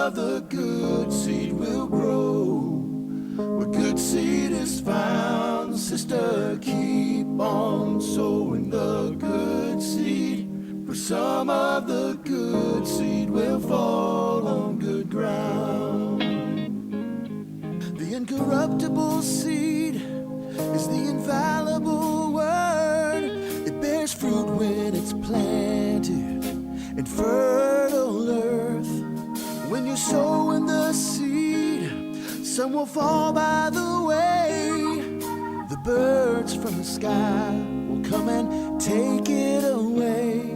of the good seed will grow. Where good seed is found, sister, keep on sowing the good seed. For some of the good seed will fall on good ground. The incorruptible seed is the infallible word. It bears fruit when it's planted in fertile earth. When you're sowing the seed, some will fall by the way. The birds from the sky will come and take it away.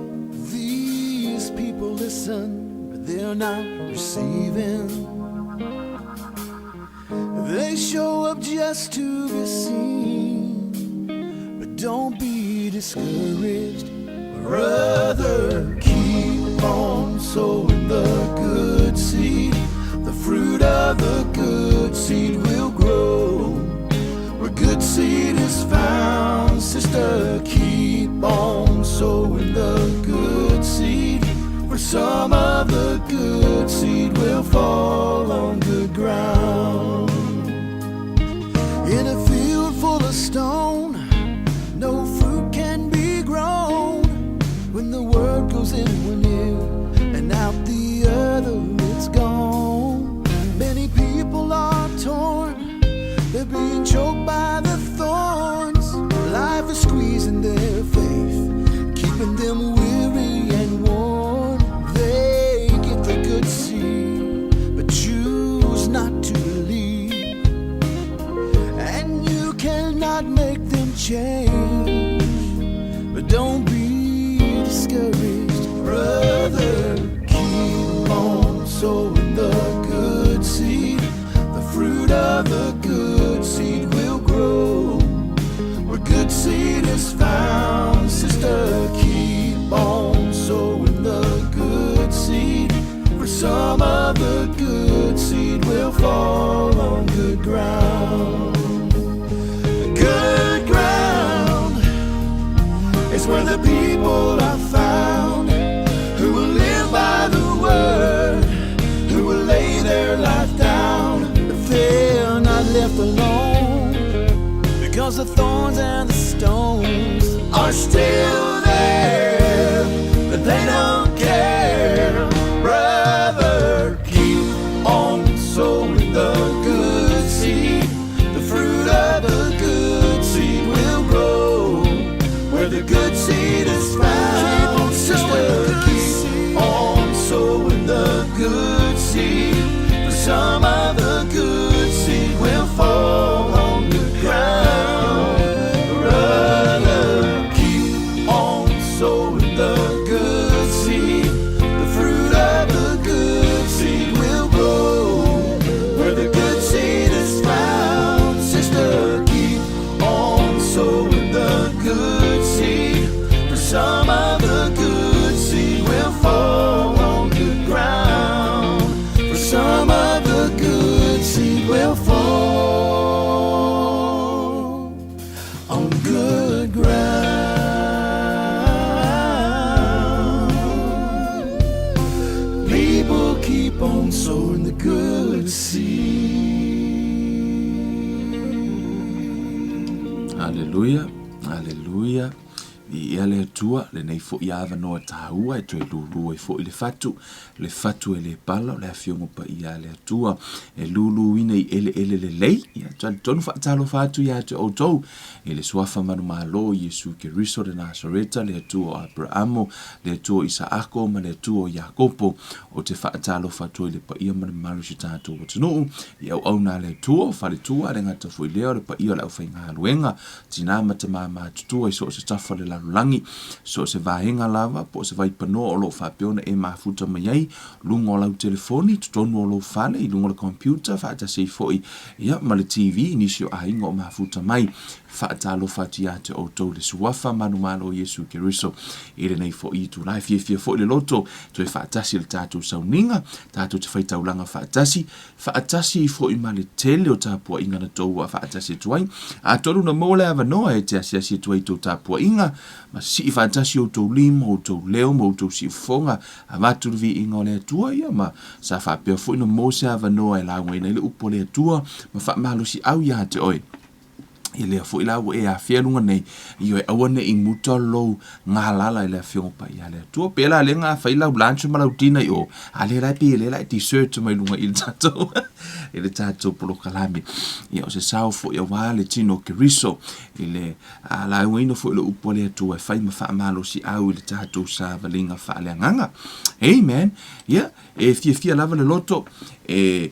These people listen, but they're not receiving. They show up just to be seen, but don't be discouraged, brother. Keep on sowing the good seed. The fruit of the good seed will grow. Where good seed is found, sister, keep on sowing the good seed. For some of the good seed will fall on good ground. In a field full of stone, no fruit can be grown. When the word goes in one ear and out the other, it's gone. Many people are torn, they're being choked by the thorns. Life is squeezing their faith, keeping them weary and worn. They get the good seed, but choose not to believe. And you cannot make them change, but don't be discouraged, brother. Keep on sowing the good seed. The fruit of the good seed will grow. Where good seed is found, sister, keep on sowing the good seed. For some of the good seed will fall on good ground. Good ground is where the people are found, who will live by the word, who will lay their life down. But they're not left alone, because the thorns and the stones are still there, but they don't care. Brother, keep on sowing the good seed. The fruit of the good seed will grow. Where the good seed is found, sister, keep on sowing the good seed. For some of the good seed will fall on good ground. Brother, keep on sowing the good seed. The fruit of the good seed will grow. Where the good seed is found, sister, keep on sowing the good seed. For some of the good seed will fall on good ground. For some of the good seed will fall on good ground. People keep on sowing the good seed. Hallelujah, hallelujah. I ale tua le nei fo ia no tahua e toi lulu e fo le fatu e le pala le afiongo pa ia le tua e lulu ina I ele lei ia tonu fa talo fatu ia te otou e le swafa manu malo Yesu Keriso de Nazareta le tua Abrahamo le tua Isaako ma le tua Jakopo o te fa talo fatu le pa ia manu malu si tato o tunu ia au na le tua fa le tua le ngata fo leo le pa ia le au fainga luenga tina mata mama tutua I so se tafa le langi so se vahenga lava po se vai pano o lo fapeona e mafuta mai ai lungo o lau telefoni tonu o lo fale I lungo le computer fa ta se foi ia ma le TV nisi o ainga o mafuta mai whaatalo whatia te o tau le suafa manu malo Yesu Keriso. Ere nei fo i tu lai fia fo i le loto, to e whaatasi le tātou sauninga, tātou te whaitaulanga whaatasi i fo i male tele o tāpua inga na tau a whaatasi tuai. A tolu na mole ava noa e te asiasi tuai tau tāpua inga, ma si i whaatasi o tau lima, o tau leo, o tau si ufonga, a maturu inga o lea tua ia, ma sa whapea fo i na mose ava noa e launga ina ile upo lea tua, ma whaamalo si au ia te oi. I lea fo i lau e a whiarunga nei, i oi awane i muta lou ngā lala i lea whionga i a lea tua. Pela le ngā whailau lancho malau tina i o, a le rai pe le rai t-shirt mai lunga i le tātou, i le tātou polo kalami. I o se sao fo i a wale tino Keriso, i le la uino fo i le upo lea tua, e whai ma wha amalo si au i le tātou sa valinga wha lea nganga. Amen. Yeah, e fia lava le loto, e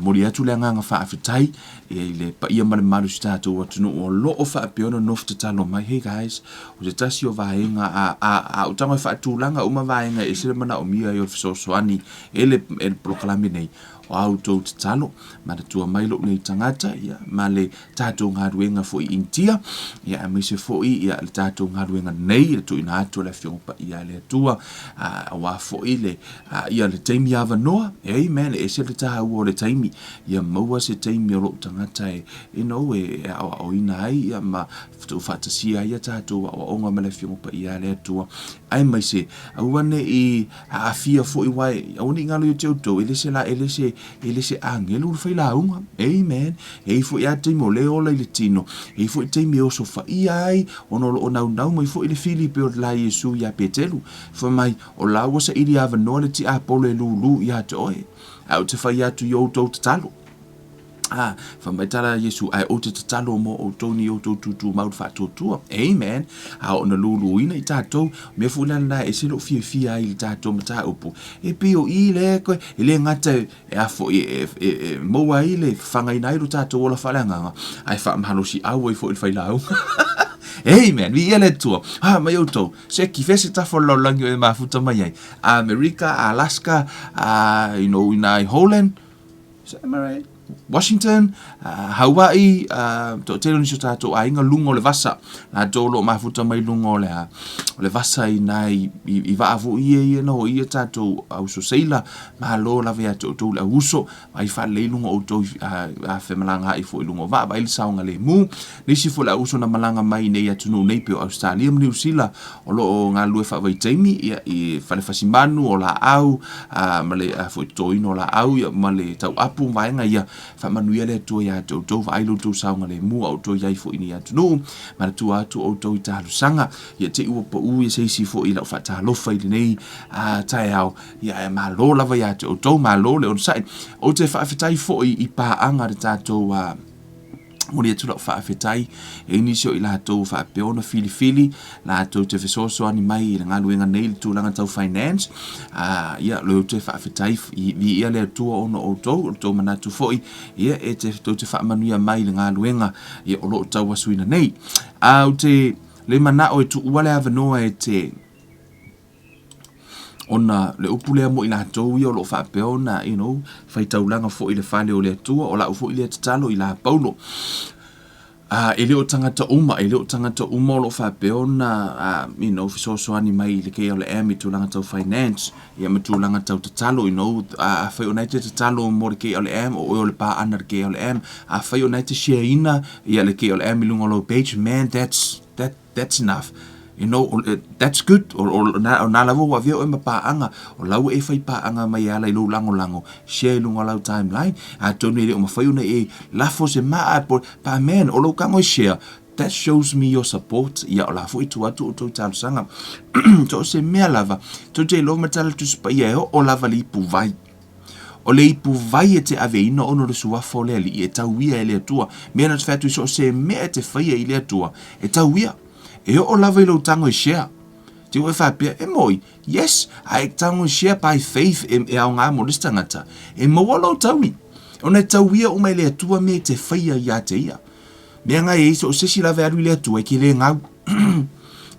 mori atu le nganga wha awhitai, e le pa ia male maru si tātou atunu o lo o wha apeona nof te talo mai. Hey guys, o se tasi o vaenga a utanga wha atulanga uma vaenga e sire mana o mia i o fisosoani e le proklami nei o auto te talo, ma le tua mailo nei tangata, ia, ma le tātou ngaruenga fo i intia, ia, a meise fo i, ia, le tātou ngaruenga nei, le tu ina atu le whiongpa ia le atua, wa fo i le, ia le teimi ava noa, amen, e se le taha ua le teimi, ia maua se teimi o lo tangata e no e o ina ai, ia, ma tu whatasia ia tātou o onga ma le whiongpa ia le atua, ai meise, auane i a fia fo i wai, auni ngalo i te auto, ele se angelu fai la unga, amen, e fo ia te mo le ola i le tino, e fo i te mi oso fa iai, ono o nau mai fo i le Filipe o la Yesu ia petelu, fo mai o la wasa ili ava noa le ti apolo e lulu ia te oe, au te fai atu i outou te talo. Fa mai tala Yesu ai o te tatalo mo o toni o tō tutu maut whātotua. Amen. A o na lulu ina i tātou, me fulana e silo fia i tātou ma tā upu. E pio i le koe, e le ngata e afo moa i le whangai nairu tātou ola whalanganga. Ai whaamhalo si au e fo i whailau. Amen. Vi ele tua. Mai auto. Se ki fese tafo laulangi o e mafuta mai ai. America, Alaska, ina Holland. Am I right? Washington, Hawaii, to telo ni so tātou a inga lungo le vasa, na tolo mafuta mai lungo le vasa i nai i vaavu i no i tātou au so seila, ma lo la vea tō la uso, ai wha le lungo o tō a whemalanga i fo i lungo va, ba ili saunga le mu, nisi fo la uso na malanga mai nei atunu nei peo Australia, New Zealand, o lo o ngā lue wha vai teimi, i whale fasimanu o la au, ma le fo i tō ino la au, ma le tau apu vaenga ia, whamanuia le atua ia tau whailo tau saunga le mua o tau iai fo ini atu no, ma le tua atu o tau i tālu sanga, ia te ua pa ui e seisi fo i lau whatalofa i le nei, tae au, ia e ma lo lava ia tau ma lo le on sai, o te whaafetai fo i pāanga re tātou mori atu lau whaafetai, e inisio i la tau whaapeona fili, la tau te fesoso ani mai i le ngaluenga nei le tūlanga tau finance, ia leo te whaafetai, i ia le atua ono o tau manatu foi, ia e te whaamanuia mai le ngaluenga, ia o lo tau wasuina nei. Au te le mana o e tu uale avanoa e te ona le upulea mo ina tau ia o lo whaapeona, whai taulanga fo i le whale o le atua, o la ufo i le tatalo i la paulo. E leo tangata uma o lo whaapeona, fisosoani mai le KLM i tūlanga tau finance, ia me tūlanga tau tatalo, whai o nei te tatalo mo le KLM, o le pā ana le KLM, whai o nei te share ina, ia le KLM i lunga lo page, man, that's enough. That's good. O na lawo wa vio e mapaanga. O lau e whai paanga mai ala i lo lango. Share lunga lau timeline. A tonu e o mawhai una e lafo se maa pa man. O lo kango share. That shows me your support. Ia o lafo i tu atu o tau talu sanga. To se mea lava. To te lo matala tu spa ia o lava li ipu vai. O le ipu vai e te aveina ono le suafo le ali e tau ia e le atua. Mea na te whatu i so se mea te whaia i le atua. E tau ia. E o lava i lo tango i share. Te ue whapea, e moi, yes, a e tango i share by faith e au ngā mo listangata. E maua lo taui. O nei tauia o mai le atua me te whaia i a te ia. Mea ngai e iso o sesi lava aru i le atua e ke le ngau.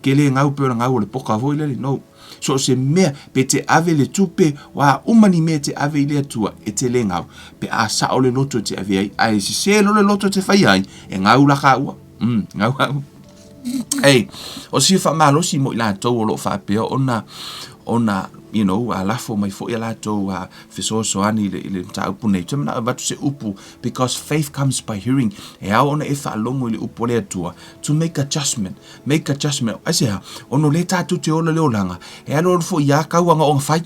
Ke le ngau pe o ngau o le poka voi lele, no. So se mea pe te ave le tupe wa umani me te ave i le atua e te le ngau. Pe a sa o le loto te ave ai. A e se se lo le loto te whaia ai, e ngau laka ua. Ngau. Hey, o si fa malosi mo ila to lo fa pe ona alafo mai fo ila to fiso ani le ta upu nei tama ba to se upu because faith comes by hearing e a ona e fa longo le upu le tua to make adjustment ase ha ono le ta tu te ola le olanga e alo fo ya ka wanga on fai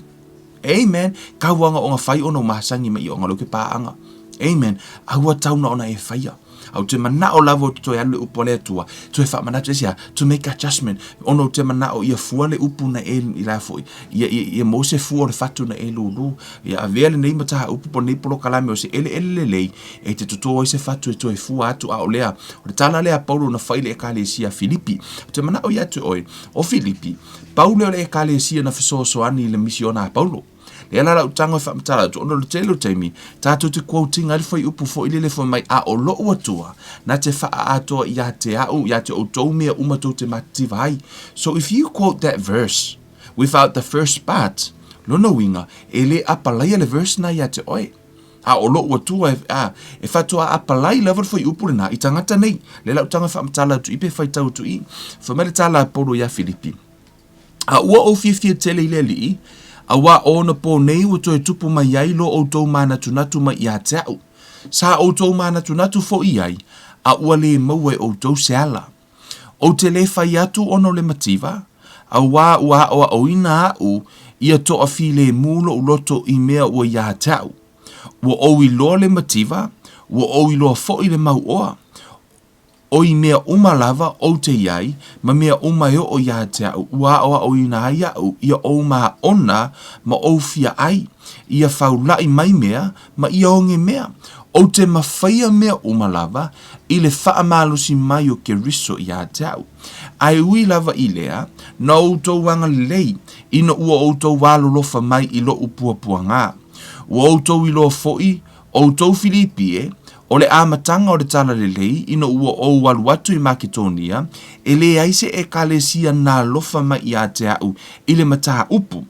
amen ka wanga on fai ono masangi mai onga lo ke paanga amen aua tauna ona e faia au te mana o lavo to ya le upu le tua to e fa mana sia to make adjustment ono te mana o ia fua le upu na e ila foi ia mo se fua le fatu na e lulu ia avele nei mata upu po nei polo kalame o se ele e te tuto se fatu e to e fua atu a olea o tala le Paulo na faile e kalesia Filipi te mana o ia te o Filipi Paulo le kalesia na fiso ani le misiona Paulo le ala la tanga fa mtala to no telo taimi tatu te quoting al foi upu fo ile le fo mai a o lo atua na te fa ato ya te o to me uma to te mativai. So if you quote that verse without the first part no winga ele apalai le verse na ya te oi a o lo atua e fa to apalai level foi upu na itangata nei le la tanga fa mtala tu ipe fai tau tu i fo mele tala Paulo ya Filipi a o fifia tele ile li awa ona po nei o to e tupu mai ai lo o to mana tunatu mai ia tau. Sa o to mana tunatu fo iai, a ua le maua o to seala. O te le fai atu ono le mativa, a ua o ina au, ia to a fi le mulo o loto i mea ua ia tau. Ua o i lo le mativa, ua o i lo fo i le mau oa. O i mea umalava o te iai, ma mea umayo o ia te au, ua o ina ia au, ia o ma ona, ma o fia ai, ia faulai mai mea, ma ia onge mea, o te mawhaia mea umalava, i le whaamalusi mai o ke riso ia te au. Ai ui lava i lea, na o tau wanga lei, ina ua o tau walo lofa mai i lo upua ngā. Ua o tau i lo foi, o tau Filipi o le amatanga o le tala le lei, ina ua o walu atu i Maketonia, e le aise e kalesia nā lofa mai i a te au, i le mataha upu.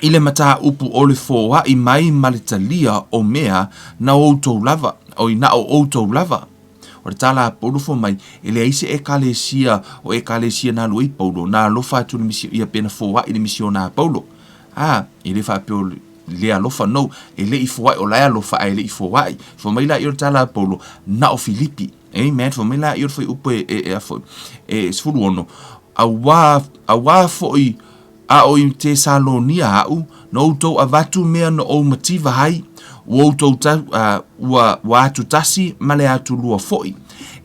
I le mataha upu o le fōa i mai malitalia o mea na outou lava, o i na o outou lava. O le tala Paulo fo mai, e le aise e kalesia nā lua i Paulo, nā lofa atu le misio, ia pena fōa i le misio nā Paulo. I le whapeo le alofa no e le ifoi o la alofa ai le ifoi fo mai la ir tala Paulo na o Filipi amen fo mai la ir foi upe sfulu ono a wa foi a o i Tesalonia au no to avatu mea no o mativa hai wo to wa atu tasi male atu lua foi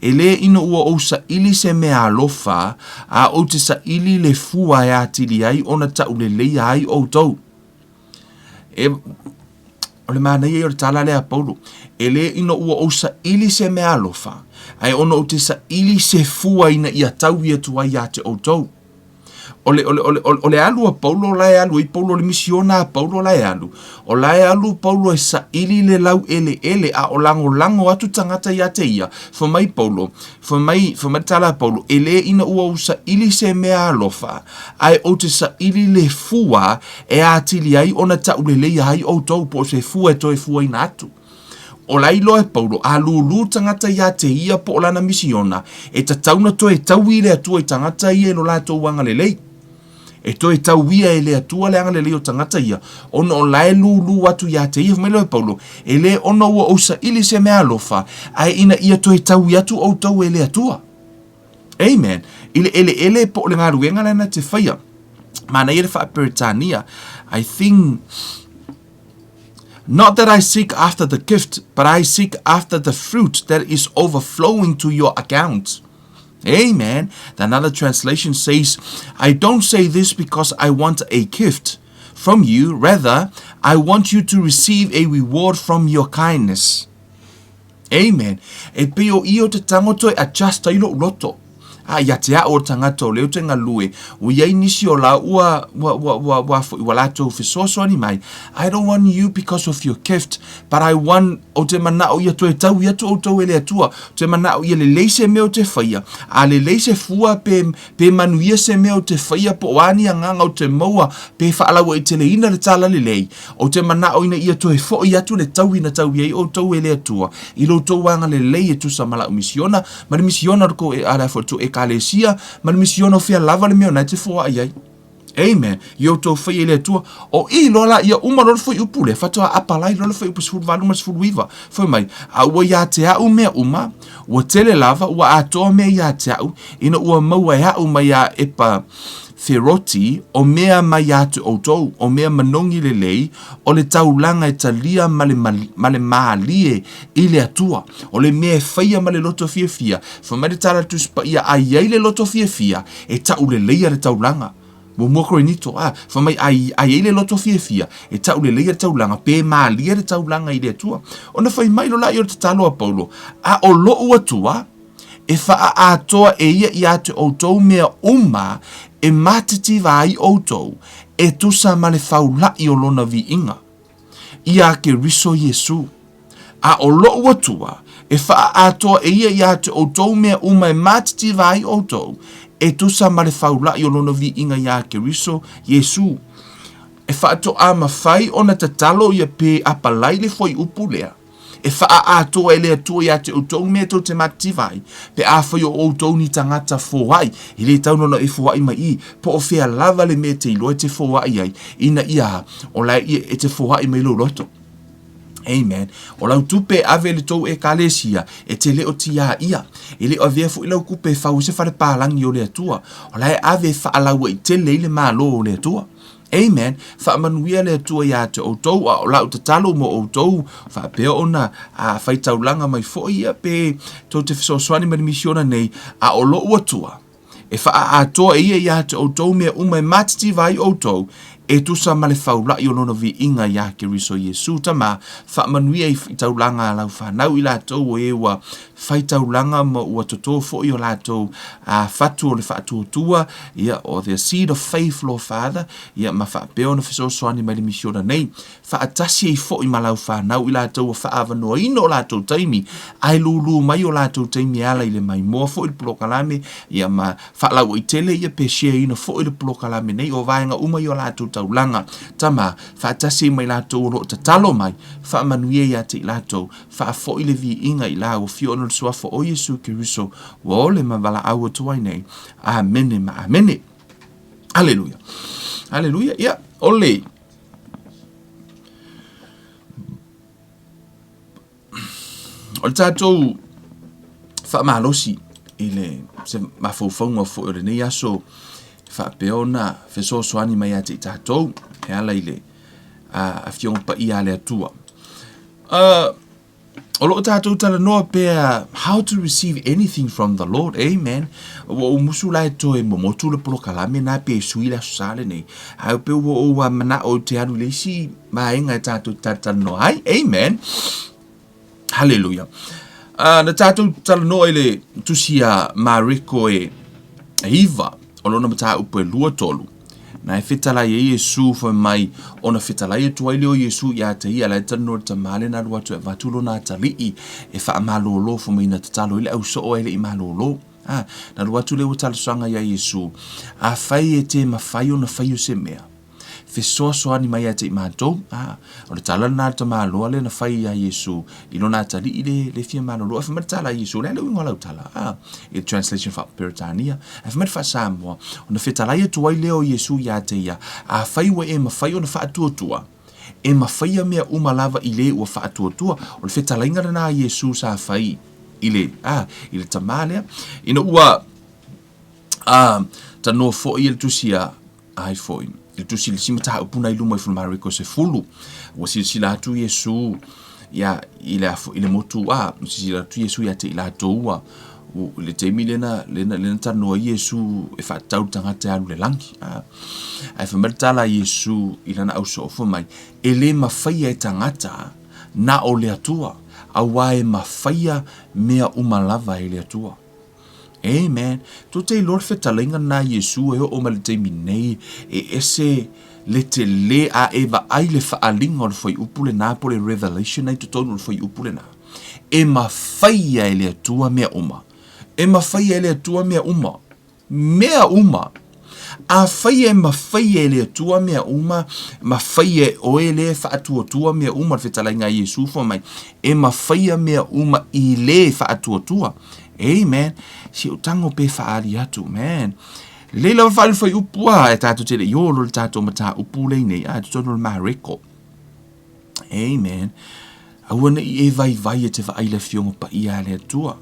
ele ino ua o sa ili se mea alofa a o te sa ili le fua ya tili ai ona ta ulele ai o to o le mana ia o le tala lea Paulo ele ino ua o sa ili se mea alofa ai ona o te sa ili se fua ina ia tau ia tua ia te o tou o le alu a Paulo la alu i Paulo le misiona a Paulo la alu o la alu Paulo e sa ili le lau ele a o lango atu tangata ia te ia fo mai Paulo fo mai tala Paulo ele ina ua o sa ili se mea alofa ai o te sa ili le fua e a tili ai ona ta ulele ia ai o tou po se fua e toi fua ina atu o lai loe Paulo a lulu tangata ia te ia po lana misiona e ta tauna to e tau ile atu e tangata ia no la to wanga lelei e toi tau ia ele atua le anga le leo tangata ia ono o lae lulu atu ia te ia fumelo e Paulo ele ono ua osa ili se mea alofa ai ina ia toi tau ia tu o tau ele atua amen ele po le ngā ruenga lana te whaia mana ia le wha Peritania I think not that I seek after the gift but I seek after the fruit that is overflowing to your account. Amen. Another translation says, I don't say this because I want a gift from you. Rather, I want you to receive a reward from your kindness. Amen. E peo io te tangoto e adjusta ilo roto. ia te o tangata o leo te ngalue, o iei nisi o la ua lato fesoasoani mai. I don't want you because of your gift, but I want o te mana o ia to e tau ia to o tau ele atua, te mana o ia le leise meo te whaia, a le leise fua pe manuia se meo te whaia po wani anganga o te maua pe whaalawa i te le ina le tala le lei, o te mana o ina ia to e fo i atu le tau ina tau iei o tau ele atua, i lo tau wanga le lei e tu sa mala o misiona, ma le misiona rako e ala fo tu e kalesia, ma le misiona o fia lava le meo nai te fua iai. Amen. Yo to fai ele tua o I lola ia uma lola foi upule fatua apalai lola foi upus valu mas fuiva foi mai a ua ia te au mea uma ua tele lava ua atoa mea ia te au ina ua maua ia uma ia epa feroti o mea mai atu outou o mea manongi le lei o le taulanga e talia male maalie I le atua o le mea faia male loto fia fia fa mai tala tuspa ia ai le loto fia fia e tau le leia le taulanga mo moko nito fa mai ai le loto fia e tau le leia taulanga pe maalia le taulanga I le atua ona fai mai lo la yo te talo a Paulo a o lo ua tua e fa a toa e ia te outou mea uma e matiti vai outou e tusa male faula I o lona vi inga ia ke riso Yesu a o lo ua tua e fa a toa e ia te outou mea uma e matiti vai outou e tusa male faula I o lona vi inga ia ke riso Yesu e fa to a mafai ona tatalo ia pe apalai le foi upulea e fa a to ele to ia te outou me to te mativai pe a foi o outou ni tangata foai ile tau no e foai mai po o fea lava le me te ilo te foai ai ina ia o la e te foai mai lo loto. Amen. O lau tupe ave le tou e kalesia e te leo tia ia. E leo avea fu ilau kupe fau se fare palangi o le atua. O lai ave fa alaua I te leile malo o le atua. Amen. Fa manuia le atua ia te outou a o lau te talo mo outou fa peo ona a fai taulanga mai fo ia pe to te fisosoani mani misiona nei a o lo uatua. E fa a toa ia te outou mea umai matiti vai outou e tusa male faula I olona vi inga ia ke riso Yesu tama fa manuia I taulanga lau whanau I latou e ua fai taulanga ma ua toto fo I o latou a fatu o le fatu tua ia o the seed of faith Lord Father ia ma fa peo na fiso soani mai le misiona nei fa atasi I fo I malau whanau I latou fa avanoa ino o latou taimi ai lulu mai o latou taimi ala I le mai moa fo I le plokalame ia ma fa lau I tele ia pe shea ino fo I le plokalame nei o vaenga uma I o latou taulanga tama fa tasi mai latou ro tatalo mai fa manuia ia te latou fa fo I le vi inga I la o fio no sua fo o Yesu Kiriso wa ole mavala au tuai nei amen ma amen hallelujah hallelujah ia ole o tatou fa malosi ile se mafoufonga fo ore nei aso fa peona fe so soani mai ate tatou e ala ile a fiong pa ia le atua o lo tatou tala noa pe how to receive anything from the Lord amen o musu lai to e momotu le polokalame na pe suila sale nei au pe o mana o te anu le si mainga tatou tata no ai amen hallelujah na tatou tala noa ile tusia mariko e iva o lona mata upe lua tolu na e fitala ye Yesu fa mai ona fitala ye tuai leo Yesu ya te ia la tano ta male na lua tu e vatulo na tali e fa malolo fo mai na tatalo ile au so ele I malolo na lua tu leo tala sanga ya Yesu a fai e te mafai ona fai o se mea fe so ani mai ate mato o le tala na ta malo le na fai ya Yesu ilo na tali ile le fia malo fa matala Yesu le ngola tala e translation fa Peritania fa mat fa samo ona fitala ye tuai leo Yesu ya te ia a fai wa e mafai ona fa tua e mafai mea uma lava ile o fa tua o le fitala inga na Yesu sa fai ile ile tamale ina ua ta no fo ile tusia ai foi il tu sil simata upuna ilu mai fulmariko se fulu o sila tu Yesu ya ile motu sila tu Yesu ya te ila toua o le te milena lena tano Yesu e fa tau tanga te alu le langi ai fa mertala Yesu ila na au so fo mai ele mafai e tangata na o le atua awae mafai mea umalava ele atua Amen. To te Lord fetalinga na Yesu e o male te minei e ese le te le a eba ai le faalinga o le foi upule na po le revelation ai to tonu le foi upule na. E mawhaia e le atua mea uma. E mawhaia e le atua mea uma. Mea uma. A whaia e mawhaia e le atua mea uma. Mawhaia o e le whaatua mea uma. Whetalainga Yesu fo mai. E mawhaia mea uma i le whaatua. Amen. Si o tango pe whaari atu. Man. Le lau whaari whai upua. E tātou te le iolo le tātou mata upu le nei. A tu tono le mahareko. Amen. Awana i e vai e te whaile fionga pa ia le atua.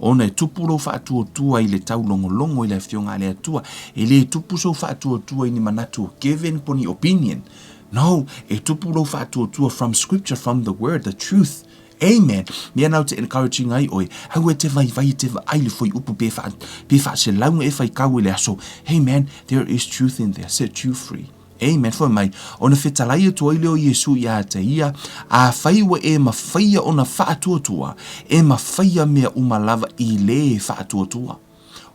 Ona e tupuro whaatua i le tau longo i le fionga le atua. E le tupu so whaatua i ni manatu. Given poni opinion. No, e tupuro whaatua from scripture, from the word, the truth. Amen. Mea nau te encouraging ai oi. Hau e te vai te whaile foi upu pe wha se launga e whai kau i le aso. Hey man, there is truth in there. Set you free. Amen. For mai, ona whetalai atua i leo Yesu i a te ia, a whaiwa e mawhaia ona whaatuatua, e mawhaia mea uma lava i le whaatuatua.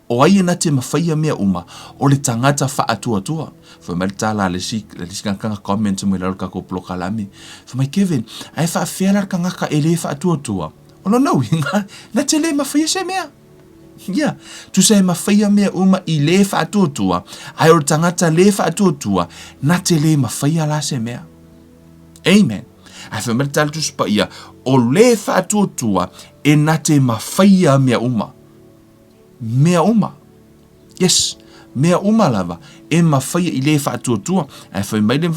O ai na te mawhaia mea uma, o le tangata whaatuatua. For mai tala le sikanga comment mo lau kako ploka lami. For mai Kevin, ai whaafera kangaka e le whaatuatua. Ono nau inga, na te le mawhaia se mea. Yeah, tu se mawhaia mea uma i le whaatuatua, ai o tangata le whaatuatua, na te le mawhaia la se mea. Amen. Ai whamertala tu spa ia, o le whaatuatua e na te mawhaia mea uma. Mea uma. Yes, mea uma lava, e mawhaia i le whaatuatua, ai whameile,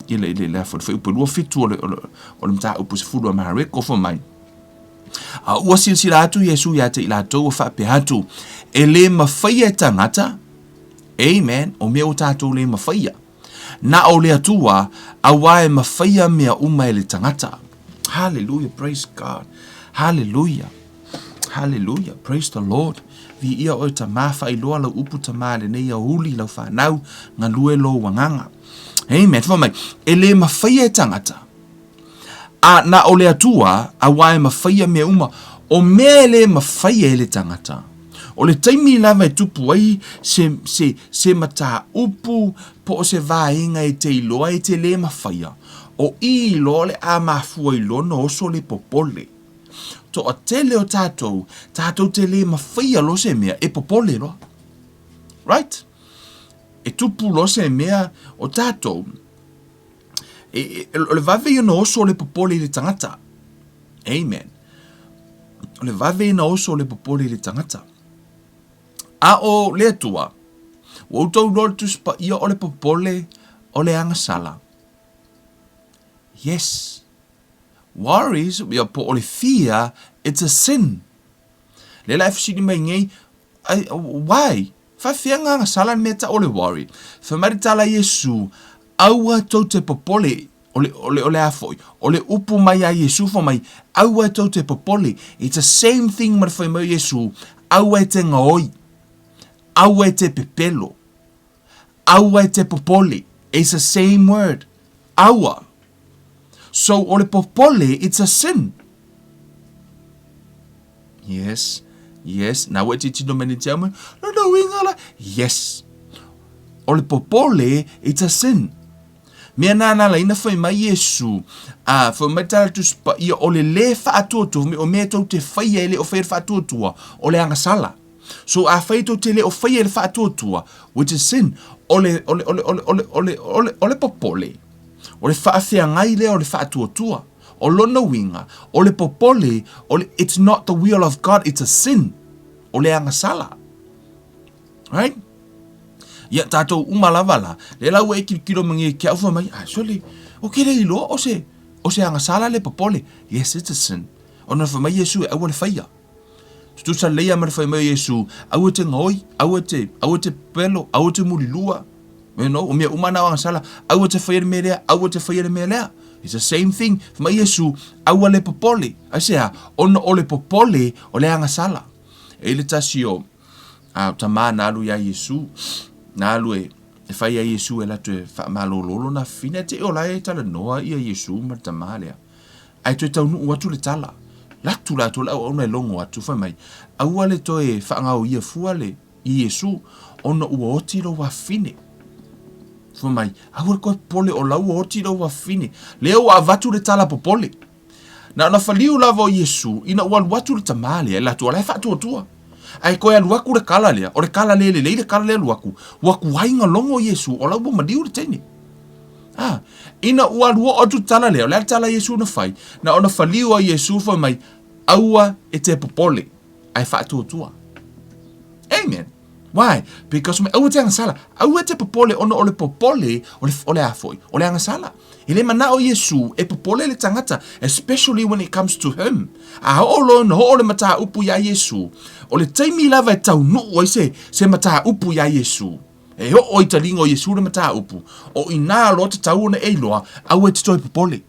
le whai upelua fitu o le mta upu se furu a mahareko fo mai. Ua silsila atu Yesu ia te ila tau whape atu. E le mawhaia e tangata. Amen. O mea o tātou le mawhaia. Na o le atua, awa e mawhaia mea uma e le tangata. Hallelujah. Praise God. Hallelujah. Hallelujah. Praise the Lord. Vi ia o ta mawha i loa lau upu ta maa le nei a huli lau whanau ngā lue lo wanganga. Amen. Fo mai, e le mawhaia e tangata. Na o le atua, a wae mawhaia mea uma, o mea le mawhaia e le tangata. O le taimi lava e tupu ai, se mata upu, po o se vaenga e te iloa e te le mawhaia. O i ilo le a mafua ilo no oso le popole. To a tele o tātou te le mawhaia lo se mea e popole lo. Right? E tupu lo se mea o tātou. O le vave ina oso le popole le tangata. Amen. O le vave ina oso le popole le tangata. A o le atua. O tau lortus pa ia o le popole o le angasala. Yes. Worries, ia po o le fear, it's a sin. Le life sini mai ngai, why? Fa fianga angasala meta o le worry. Fa maritala Yesu, aua tau te popole, ole afoi, ole upu mai a Yesu fo mai, aua tau te popole. It's the same thing mar fai mai Yesu, aua te ngaoi, aua te pepelo, aua te popole. It's the same word, aua. So ole popole, it's a sin. Yes, yes. Na weti tino meni te ame, no ingala. Yes. Ole popole, it's a sin. Mea nana la ina whai mai Yesu, whai mai tala tu spa ia o le whaatuatua, o mea tau te whaia ele o whaia whaatuatua, o le angasala. So a whai tau te le o whaia ele whaatuatua, which is sin, o le popole, o le whaafea ngai le o le whaatuatua, o lona winga, o le popole, it's not the will of God, it's a sin, o le angasala. Right? Ia tātou umalavala, le lau e kilo mangi kia ufa mai, sole, o ke le ilo, o se angasala le popole. Yes, it's a sin. O na whamai Yesu e awa le whaia. Tu sa leia ma le whamai Yesu, awa te ngoi, awa te pelo, awa te mulilua. O mea umana o angasala, awa te whaia me lea, awa te whaia me lea. It's the same thing. Whamai Yesu, awa le popole. Asea, ona o le popole o le angasala. E le tasi o, tamā nalu ya Yesu, na lue e fai a Yesu e latu e whaamalololo na whina te o lai e tala noa i a Yesu ma tamalea. Ai tu e tau nuu atu le tala. Latu la to la ona longo atu fa mai. Aua le to e whaangau ia fuale i Yesu ona ua oti lo wa fine. Fa mai, aua koe pole o lau oti lo wa fine. Leo a vatu le tala po pole. Na ona faliu lava o Yesu ina ua watu le tamale la to la fa to tua. Ai koe aluaku le kala lea, o le kala le kala le aluaku. Waku hainga longo o Yesu o lau bo madiu le tene. Ina ua lua o tu tala leo, lea tala Yesu na fai, na ona faliu a Yesu fa mai, aua e te popole, ai fa tua. Amen. Why? Because me aua te angasala, aua te popole ona ole popole, ole afoi, ole angasala. Ele mana o Yesu e popole le tangata, especially when it comes to him. A hoolo na hoole mata upu ya Yesu, ole taimi lava e tau nuu o se mata upu ya Yesu. E ho o italingo Yesu le mata upu. O ina lo te tau na eiloa, au e te toi popole.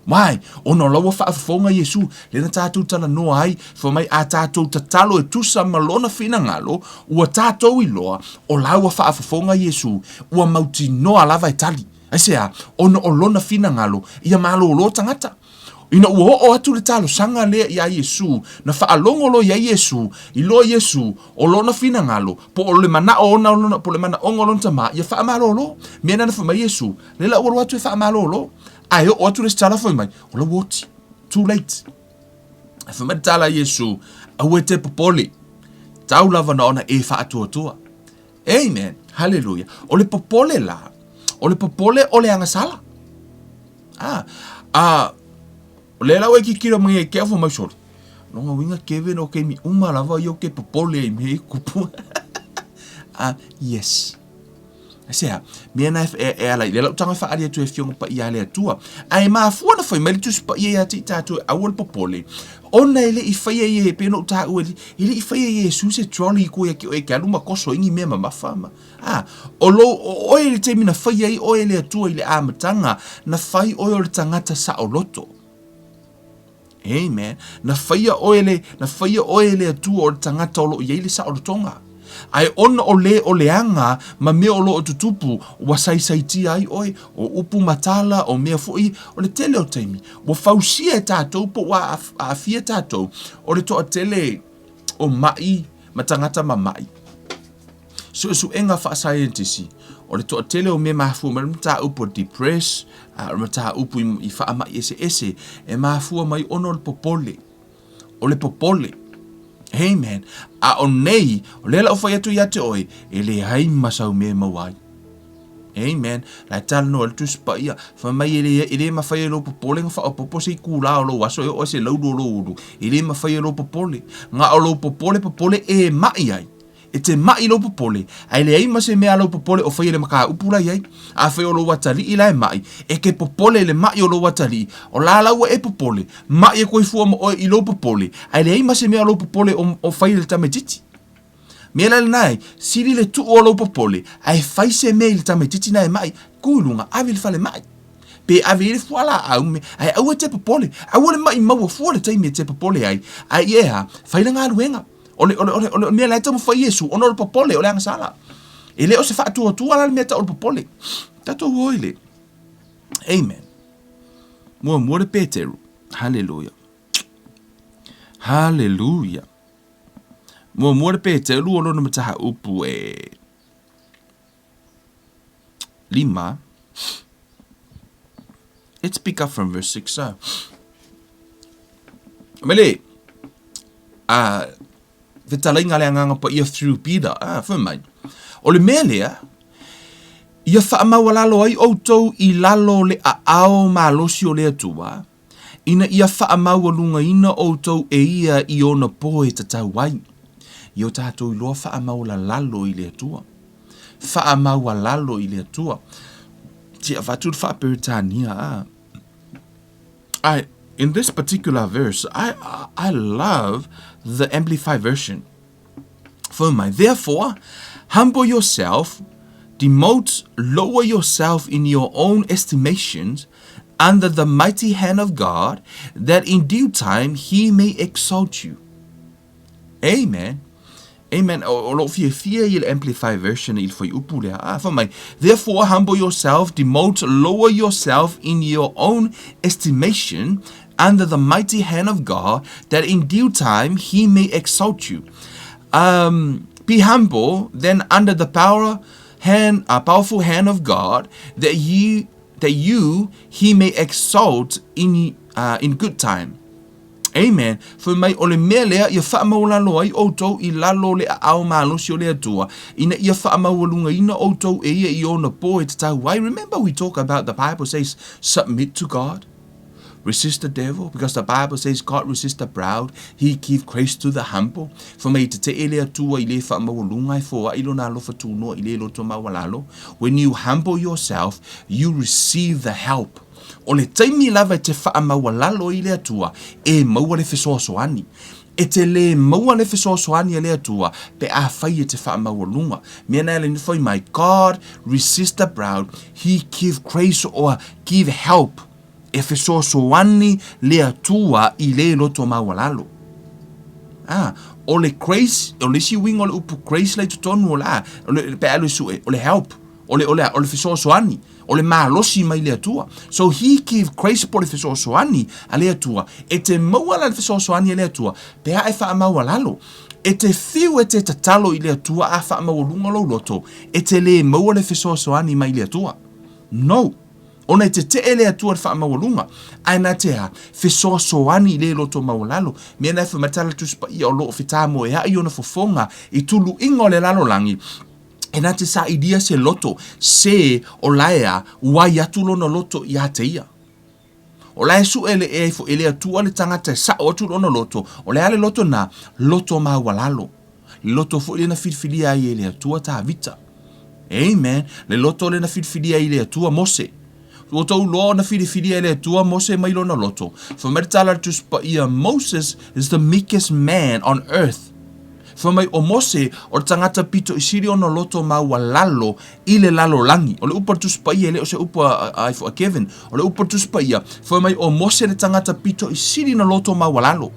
Mai, ono lawa whaafafonga Yesu, le na tātou tala noa ai, mai a tātou tatalo e tusa malona fina ngalo, ua tātou iloa, o lawa whaafafonga Yesu, ua mauti noa lava e tali. Aisea, ono o lona fina ngalo, ia malo o lo tangata. Ina ua o atu le talo sanga lea ia Yesu, na whaalongo lo ia Yesu, ilo Yesu, o lona fina ngalo, po o le mana o ona lona, po le mana ongo lona tama, ia whaamalo lo, mena na whama Yesu, le la ua atu e whaamalo lo, ai o atu le tala whai mai, o la woti, too late. Whama tala Yesu, au e te popole, tau lava na ona e whaatua tua. Amen, hallelujah. O le popole la, o le popole o le angasala. Le la ki kira mga ke afo mai sori. Longa winga Kevin o ke mi uma lava yo ke popole me kupu. Yes. Asea, me na e ala le la tanga fa ali tu e fionga pa ia le tua. Ai ma fu na foi meli tu pa ia ti tatu awol popole. Ona ele I fai e pe no ta ele I fai e su se trolley ko e ke aluma koso ingi me ma fama. O lo o ele te mina fai ai o ele tua ile amatanga na fai o le tangata sa o loto. Amen. Na faia oele atu o tangata o lo iele sa o tonga. Ai ona o leanga ma me o lo o tutupu wa sai ai oi o upu matala o mea foi o le tele o taimi. Wa fausia tatou po wa afia tatou o le to tele o mai matangata ma mai. So enga fa scientist o le to tele o me mafu ma mta upo depress mata upu I fa ama ese e mafu mai ono le popole o le popole. Amen. O nei o le la fa ya te oi e le hai masau me mawai. Amen. La tal no le tus pa ia fa mai ele ma fa lo popole nga fa o popo se kula o lo waso o se lo lo ele ma fa lo popole nga o lo popole e mai ai e te mai lo popole ai le ai ma se mea lo popole o fai le maka upula ai a fai o lo watali I la e mai e ke popole le mai o lo watali o la laua e popole mai e koi fua o I lo popole ai le ai ma se mea lo popole o fai le tametiti mea le nai siri le tu o lo popole ai fai se mea le tametiti na e mai kuilunga avil fale mai pe avil fuala au me ai au te popole au le mai mau fuala taimi te popole ai ea fai le ngā luenga ole mea la tamu fa Yesu ono le popole ole angasala ele o se fa tu ala mea ta o popole tato hoile. Amen. Mo le Peteru. Hallelujah. Hallelujah. Mo le Peteru ono na mataha upu lima. Let's pick up from verse 6. Mele te talainga le anganga pa ia through Peter. Whamai. O le mea lea, ia whaamawalalo ai outou I lalo le a ao malosi o lea tua, ina ia whaamawalunga ina outou e ia I ona poe tatau wai. Ia o tātou I loa whaamawalalo I lea tua. Whaamawalalo I lea tua. Tia whatur whaaperitania. In this particular verse, I love the Amplified version. For my, therefore, humble yourself, demote, lower yourself in your own estimations under the mighty hand of God, that in due time He may exalt you. Amen. Amen. O fia il Amplified version il foi upulea. For my, therefore humble yourself, demote, lower yourself in your own estimation under the mighty hand of God, that in due time he may exalt you. Be humble then under the powerful hand of God, that he may exalt in good time. Amen. For mai ole mea lea ia whaamaulalo ai outou I lalo le ao malosi o le atua. Ina ia whaamaulunga ina outou e ia I ona po e te tau ai. Remember we talk about the Bible says submit to God. Resist the devil, because the Bible says God resists the proud, he give grace to the humble. For mai te te ele atua I le whaamaulunga I fo ilo na lofa tuno I le loto mawalalo. When you humble yourself, you receive the help. O le taimi lava te whaamawalalo I le atua, e maua le fesoasoani. E te le maua le fesoasoani le atua, pe a whai e te whaamawalunga. Mea nai le nifoi mai, God resist the proud, he give grace or give help. E fesoasoani le atua I le loto mawalalo. O le grace, o le si wing o le upu grace le tutonu o la, o le pe alo sue, o le help, o le fesoasoani. O le malosi mai le atua. So he give grace po le fesoasoani a le atua. E te maua la le fesoasoani a le atua. Pe a e wha maua lalo. E te fiu e te tatalo I le atua a wha maua lunga lo loto. E te le maua le fesoasoani mai le atua. No. Ona te te le atua le wha maua lunga. Aina te ha fesoasoani I le loto maua lalo. Mea nai whamatala tuspa I o lo o fitamo e hai ona fofonga I tulu ingo le lalo langi. E nā te sa idia se loto, se o laea wai atu lona loto I a te ia. O lae su ele e fo ele atua le tangata sa o atu lona loto, o lea le loto na loto mawalalo. Le loto fo ele na filfilia I ele atua ta vita. Amen. Le loto le na filfilia I le atua mose. Loto uloa na filfilia I le atua mose mai lona loto. For meritala tuspa ia Moses is the meekest man on earth. For mai o Mose o tangata pito I siri ono loto mawalalo I le lalo langi. O le upa tuspa ia le o se upa ai fo a Kevin. O le upa tuspa ia. For mai o Mose le tangata pito I siri no loto mawalalo.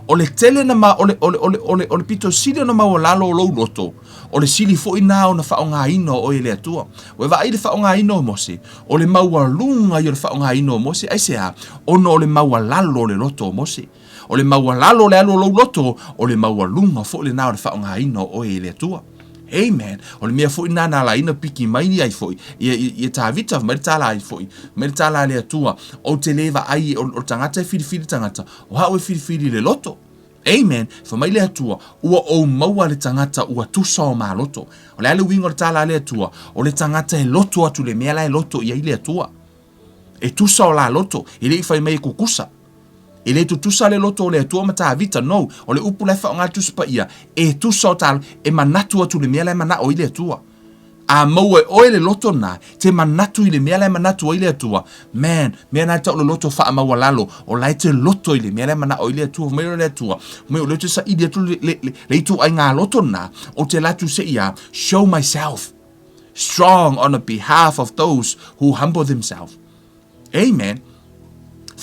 O le tele na ma o le pito siri no mawalalo o lo loto. O le sili fo ina o na whaonga ino o ele atua. O e wa aile whaonga ino o Mose. O le mawalunga I o le whaonga ino o Mose. Aisea, ono o le mawalalo le loto o Mose. O le mawalalo le alo lo loto, o le mawalunga fo le nao le whaonga ino o ele atua. Amen. O le mea fo ina na la ina piki mai ni ai fo. Ia ta vita meritala ai fo. Meritala le atua. O te leva ai o tangata e fili tangata. O hao e fili le loto. Amen. Fa mai le atua. Ua o maua le tangata ua tusa o maa loto. O le ale wingo le tala le atua. O le tangata e loto atu le mea la e loto ia i le atua. E tusa o la loto. I le ifai mai kukusa. E le tutusa le loto o le atua mata vita, no. O le upu le whaonga tuspa ia. E tusa o tala, e manatu atu le mea le mana o i le atua. A maua e oe le loto na, te manatu I le mea le manatu o i le atua. Man, mea nai tau le loto wha maua lalo, o lai te loto I le mea le mana o i le atua, mea le atua. Mea o le te sa idi atu le itu ai ngā loto na, o te latu se ia, show myself strong on the behalf of those who humble themselves. Amen.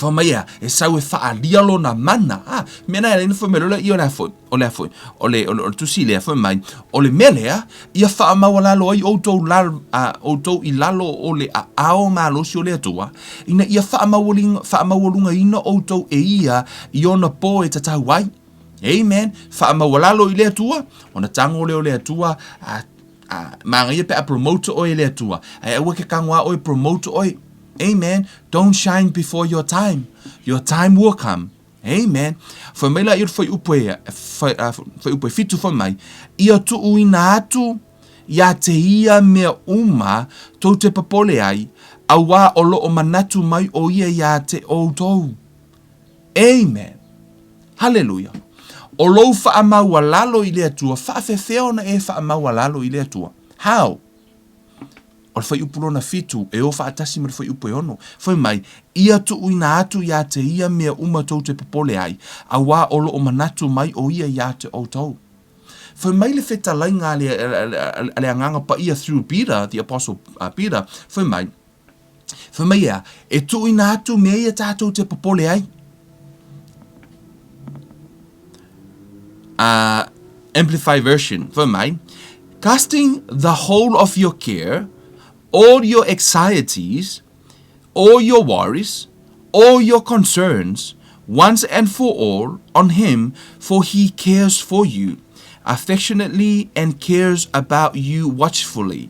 Whamaia, e sau e whaalia lo na mana. Mena e foi melola I o le foi. O le foi. O le tusi le foi mai. O le melea, ia whaamawalalo ai outou I lalo o le ao malosi o le atua. Ina ia whaamawalunga ina outou e ia I ona po e tatau ai. Amen. Whaamawalalo I le atua. Ona tango o le atua. Manga ia pe a promote o le atua. Ai awa ke kangwa o promote o Amen. Don't shine before your time. Your time will come. Amen. For me la ir foi upoe fitu for mai. Ia tu uina atu ia te ia mea uma tau te papole ai. Awa o lo o manatu mai o ia te outou. Amen. Hallelujah. O lo whaamawalalo I le atua. Whaafefeo na e whaamawalalo I le atua. How? O fai upulo na fitu e o faatasi me fai upo ono fai mai ia tu uina atu ia te ia mea uma tau te popole ai a wā olo o manatu mai o ia te o tau fai mai le feta lainga le anganga pa ia through Peter, the apostle Peter fai mai ia e tu uina atu mea ia tātou te popole ai Amplified version fai mai casting the whole of your care, all your anxieties, all your worries, all your concerns once and for all on him, for he cares for you affectionately and cares about you watchfully.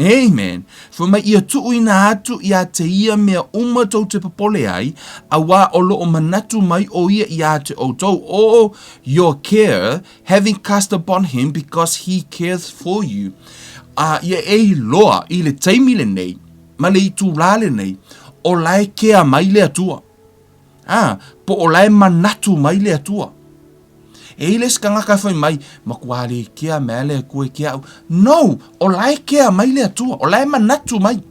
Amen. For mai ia tuuina atu ia te ia mea tau te papole ai, a wā o loo manatu mai o ia te outou, o your care, having cast upon him because he cares for you. Ia e loa i le taimi le nei, ma le i tūrale nei, o lai kea mai le atua. Po o lai manatu mai le atua. E le skangaka fai mai, makuale kia mele kue kia. No, o lai kia mai le atua, o lai manatu mai.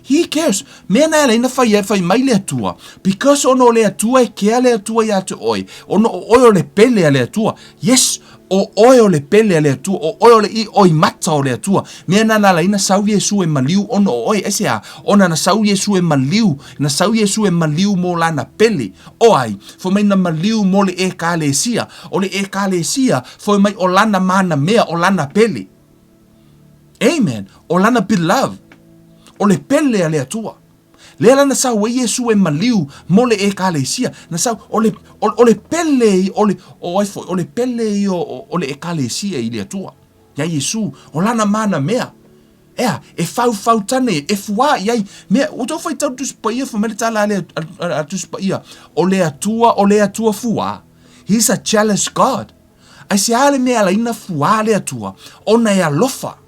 He cares. Mena ele ina fai mai le atua. Because ono le atua e kia le atua ya te oi. Ono o le pele le atua. Yes, o o le pele le atua. O le i oi mata o le atua. Mena na la ina sau Yesu e maliu ono oi esea. Ona na sau Yesu e maliu. Na sau Yesu e maliu mo la na pele. O ai, fo mai na maliu mo le e ka le sia. O le e ka le sia, fo mai o lana mana mea o lana pele. Amen. O lana beloved. O le pele a le atua. Lela na sau Yesu e maliu mo le e kalesia. Na sau o le pele o le pele o le e kalesia i le atua. Ya Yesu o lana mana mea. Ea, e fau tane, e fua iai. Mea, o tau fai tau tuspaia, fa mele tala a tuspaia. O le atua fua. He's a jealous God. Ai se ale mea la ina fua le atua. Ona e alofa.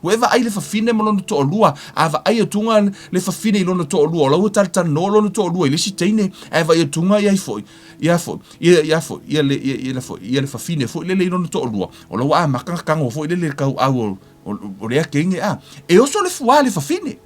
Whoever ai le fafine mo lona to'olua, ava ai atunga le fafine i lona to'olua, o lau talata no lona to'olua, i lesi teine, ava ai atunga i ai foi, ia le fafine foi, lele i lona to'olua, o lau a makangakango foi, lele kau au o rea kenge a, e oso le fua le fafine.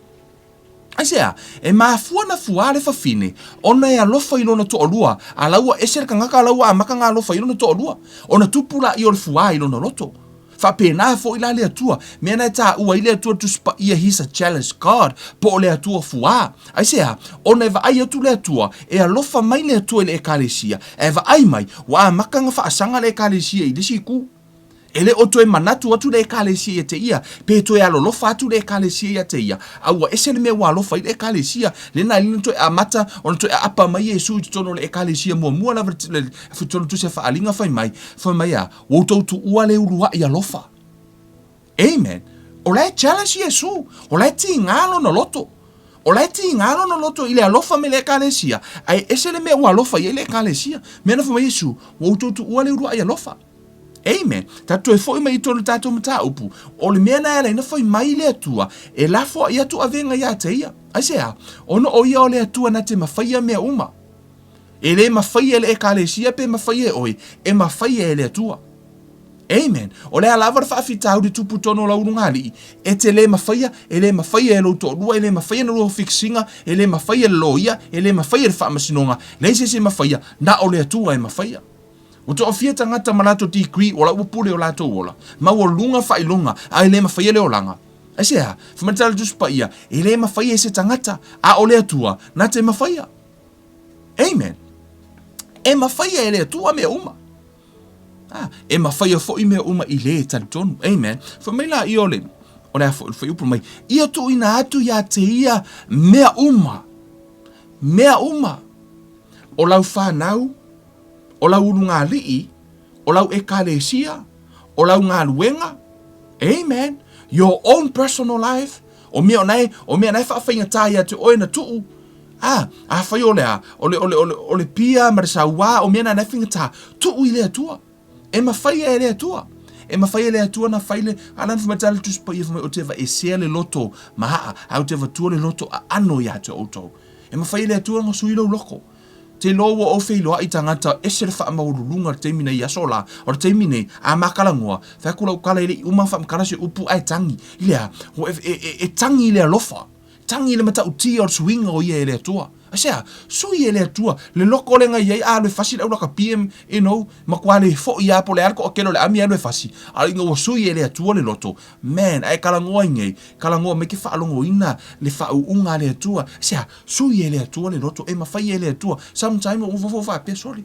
Ai sea, e mafua na fua le fafine, ona e alofa i lona to'olua, a laua ese kangaka a laua a makanga alofa i lona to'olua, ona tupula i o le fua i lona loto. Fa pena fo ila le atua mena ta ua ile atua tu spa ia he's a jealous God po le atua fua ai sea ona va ai atu le atua e alofa mai le atua le ekalesia e va ai mai wa makanga fa asanga le ekalesia i disi ku ele o toe manatu atu le ekalesia te ia pe toe alolofa atu le ekalesia te ia aua ese le me wa alofa i le ekalesia le na lino toe amata ona toe apa mai Yesu i tono le ekalesia mua la le futono tu se fa alinga fai mai a wo tu ua le urua i alofa. Amen. O le challenge Yesu o le ti ngalo na loto o le ti ngalo na loto i le alofa me le ekalesia ai ese le me wa alofa i le ekalesia me na fa Yesu wo tu ua le urua i alofa. Amen. Tatu e foi mai tonu tatu mata upu. O le mea na ina foi mai le atua. E la fo ia tu avenga ia te ia. Aisea, ono o ia o le atua na te mawhaia mea uma. E le mawhaia le e kalesia pe mawhaia oi. E mawhaia e le atua. Amen. O le alava ra whaafitau di tupu tono la urungali. E te le mawhaia e lo to rua, e le mawhaia na rua fixinga, e le mawhaia le loia, e le mawhaia le whaamasinonga. Le se mawhaia, na o le atua e mawhaia. O to ofia tangata malato degree o la upule o lato ola. Ma o lunga whailunga a ele mawhaia le olanga. Asea, whamatala tuspa ia, ele mawhaia se tangata a o le atua na te mawhaia. Amen. E mawhaia ele atua mea uma. E mawhaia fo i mea uma i le talitonu. Amen. Whamela i ole, o le afo, whai upu mai, ia tu ina atu ia te ia mea uma. Mea uma. O lau whanau, o lau ngā lii, o lau ekalesia, o lau ngā luenga. Amen. Your own personal life. O mea nei whawhainga tāia te oe na tuu. A whai o le pia marisa wā, o mea nei whainga tā, tuu i lea tua. E mawhaia e lea tua. E mawhaia lea tua na whaile, alan whamatala tuspa i o te wa e sea le loto mahaa, au te wa tua le loto a ano ia te outou. E mawhaia lea tua ngā suilo loko. Te loa o whailoa i tangata e se wha maurulunga te teimine i asola, o te teimine a makalangoa, whakula ukala i le uma whamkara se upu ai tangi, i lea, e tangi i lea lofa, tangi i le mata uti o swinga o ia e lea tua. Asea, sui e lea tua, le loko le ngai a le fasi lau laka PM, makua le fo i apo le arko o kelo le ami anu e fasi, a inga o sui e lea tua le loto, man, ai kalangoa ingei, kalangoa me ke whaalongo ina, le whaunga lea tua, asea, sui e lea tua le loto, e mawhai e lea tua, sometime o ufofofa pe soli.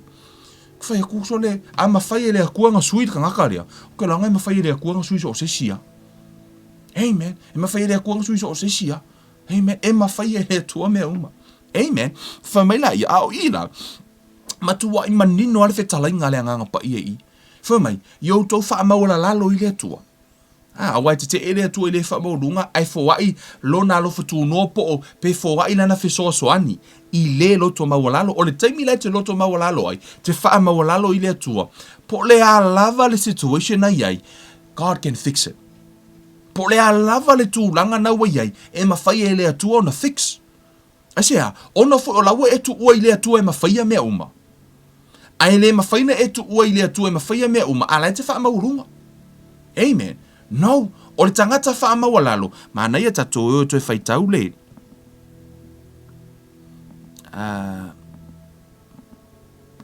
Whai aku sole, a mawhai e lea kuanga sui ka ngaka lea, ke langa e mawhai e lea kuanga sui so o sesia. Amen, e mawhai e lea kuanga sui so o sesia. Amen, e mawhai e lea tua mea uma. Amen. Whamaila i ao ina. matua I manino ale fetalai ngale anga pa I. Fa mai, yo to fa maula lalo I le atua. Awai te ele atua I le fa maulunga ai fo wai lona lo fatu no po pe fo wai lana fe so soani I le loto mawalalo o le taimi le te loto mawalalo ai te fa mawalalo I le atua. Po le a lava le situation ai God can fix it. Po le a lava le tūlanga na wai ai e mawhai e le atua ona fix. Asea, ona fo o lawa e tu ua I le atua e mawhai mea uma. Ai le mawhaina e tu ua I le atua e mawhai mea uma, a lai te wha maurunga. Amen. No, o le tangata wha mawalalo, ma nei e tato o to e whaitau le.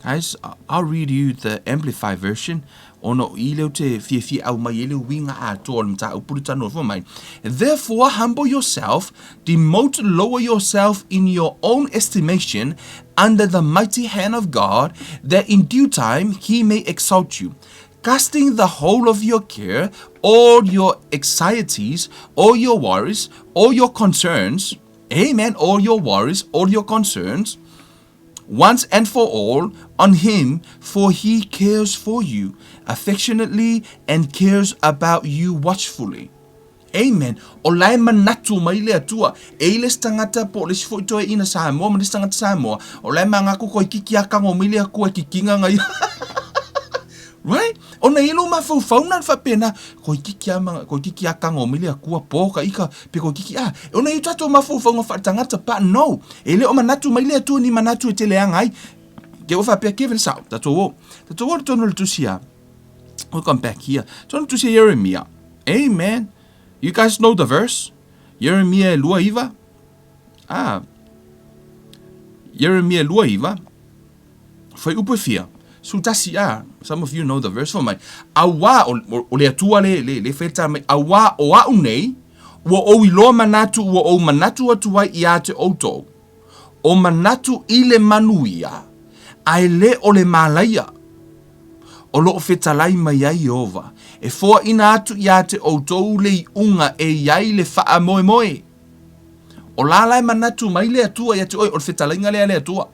Guys, I'll read you the Amplified version. Ono I leo te fie au mai ele winga a to le mta upurutano for mai. Therefore, humble yourself, demote, lower yourself in your own estimation under the mighty hand of God, that in due time He may exalt you, casting the whole of your care, all your anxieties, all your worries, all your concerns. Amen. All your worries, all your concerns, once and for all, on Him, for He cares for you affectionately and cares about you watchfully. Amen. O lai manatu mai le atua, e le stangata po le sifo itoe ina Samoa, ma le stangata Samoa, o lai mangaku ko ikiki akango mili aku kikinga ngai. Right? Ona ilo ma fau fauna fa pena ko kiki akango mili aku po ka ika pe ko kiki ona ito to ma fau fauna fa tangata pa no. Ele o manatu mai le atua ni manatu e tele angai. Ke o fa pe Kevin sa. Tato to no tusia. We'll come back here. To tusia Jeremiah. Amen. You guys know the verse? Jeremiah lua iva. Jeremiah lua iva. Foi upo fia. Sutasi some of you know the verse for my. Awa o le atua le feta mai. Awa o a unei. Wo o ilo manatu wo o manatu atuai ia te outou. O manatu ile manuia. Ai le o le malaya. O lo fetalai mai ai Jehova. E foa ina atu ia te outou le unga e iai le faa moe moe. O lalai manatu mai le atua ia te oi o fetalai ngale le atua.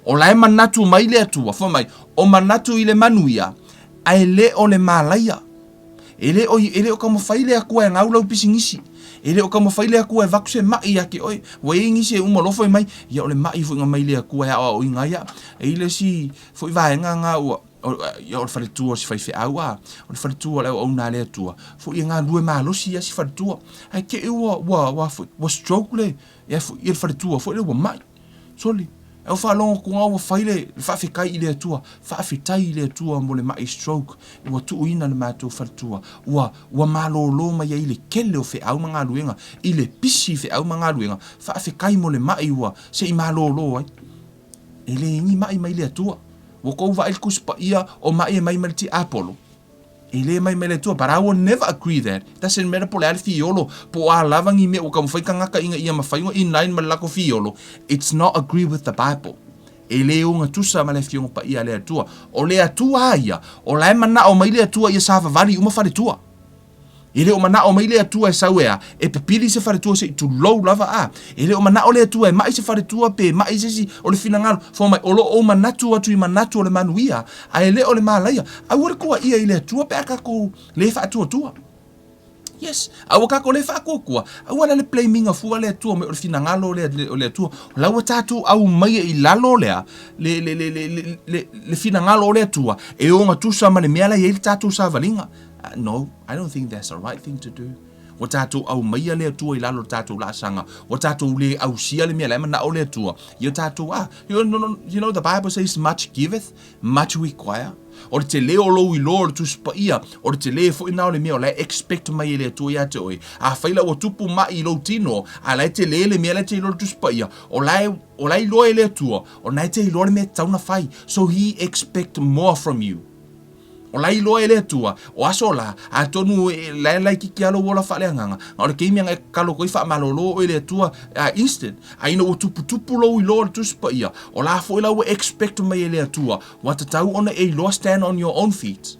O lai manatu mai le atua, fo mai, o manatu I le manuia, ai le o le malaya. Ele o kamo faile akua e ngau lau pisingisi. Ele o kamo faile akua e vakuse mai ake oi, wa e ngisi e umolofo e mai, ia o le mai fo inga mai le akua ea o inga ia. E ile si, fo I vaenga nga ua, ia o le whaletua si whaife aua, o le whaletua leo au nā le atua. Fo I ngā lue malosi ia si whaletua. Ai ke e wa stroke le, ia le whaletua, fo ile wa mai. Soli. E o whalongo ko ngā wa whaile, whawhikai I le atua, whawhitai I le atua mo le mai stroke, I wa tuu ina le mātou whaletua, wa malolo mai I le kele o whi au mga luenga, I le pisi whi au mga luenga, whawhikai mo le mai wa, se I malolo ai. E le ingi mai le atua, wa kou wa il kuspa ia o mai e mai ti Apollo. E le mai le atua, but I will never agree that. Doesn't matter po le ali fiolo, po a lavangi me o ka mwhai ka ngaka inga ia mawhaingo in line ma lako fiolo. It's not agree with the Bible. E le o ngā tusa ma le fiongo pa ia le atua. O le atua ia, o lai mana o mai le atua ia sa whawari uma whare tua. Ele o mana o mai le atua e sauea, e pepiri se whare tua se tu low lava Ele o mana o le atua e mai se whare tua pe mai se si o le finangalo. Fo mai olo o manatu atu I manatu o le manuia. A ele o le malaya. A ure kua ia I le atua pe aka ko le wha atua tua. Yes. A waka ko le wha kua kua. A wana le blaming of ua le atua me o le finangalo o le atua. Lau tatu au mai I lalo lea. Le finangalo o le atua. E o ngā tusa ma le meala I le tatu sa valinga. No, I don't think that's the right thing to do. O tātou au maia le atua I lalo tātou la sanga. O tātou le au sia le mea lema na o le atua. Yo tātou you know the Bible says much giveth, much require. O te leo lo I lor tu spaia. O te leo fo ina o le mea o le expect mai le atua ia te oi. A whaila o tupu mai I lo tino. A lai te le mea le te lor tu spaia. O lai loe le atua. O nai te lor mea tauna whai. So he expect more from you. O lai loa ele atua, o aso la, a tonu lai ki alo wola whale anganga. O le keimi anga kalo koi wha malolo o ele atua instant. A ina o tupu lo I loa tuspa ia. O la fo ila o expect mai ele atua. Wata tau ona e loa stand on your own feet.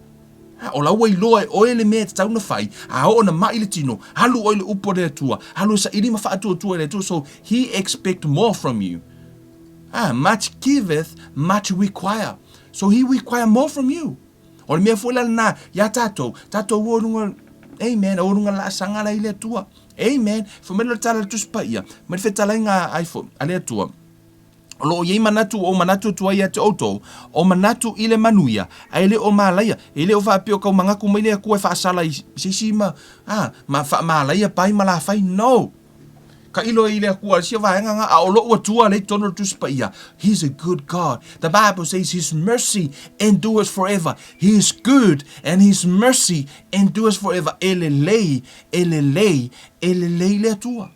O la wai loa o ele mea tau na whai. A o na mai le tino. Halu o ele upo le atua. Halu sa irima wha atua tua ele atua. So he expect more from you. Much giveth, much require. So he require more from you. O le mea fuela na ya tatou o runga, amen, o runga la sanga la ile tua. Amen. Fumelo tala tuspa ia. Ma fe tala nga iPhone, ale tua. Lo ye manatu o manatu tua ia te auto, o manatu ile manuia, ele o malaya, ele o fa pio ka manga ku mele ku fa sala sisima, ma fa malaya pai mala fai no. Ka ilo ile ku al sia va nga a lo o tua le tono tuspa ia. He's a good God. The Bible says his mercy endures forever. He is good and his mercy endures forever. Ele lei le tua.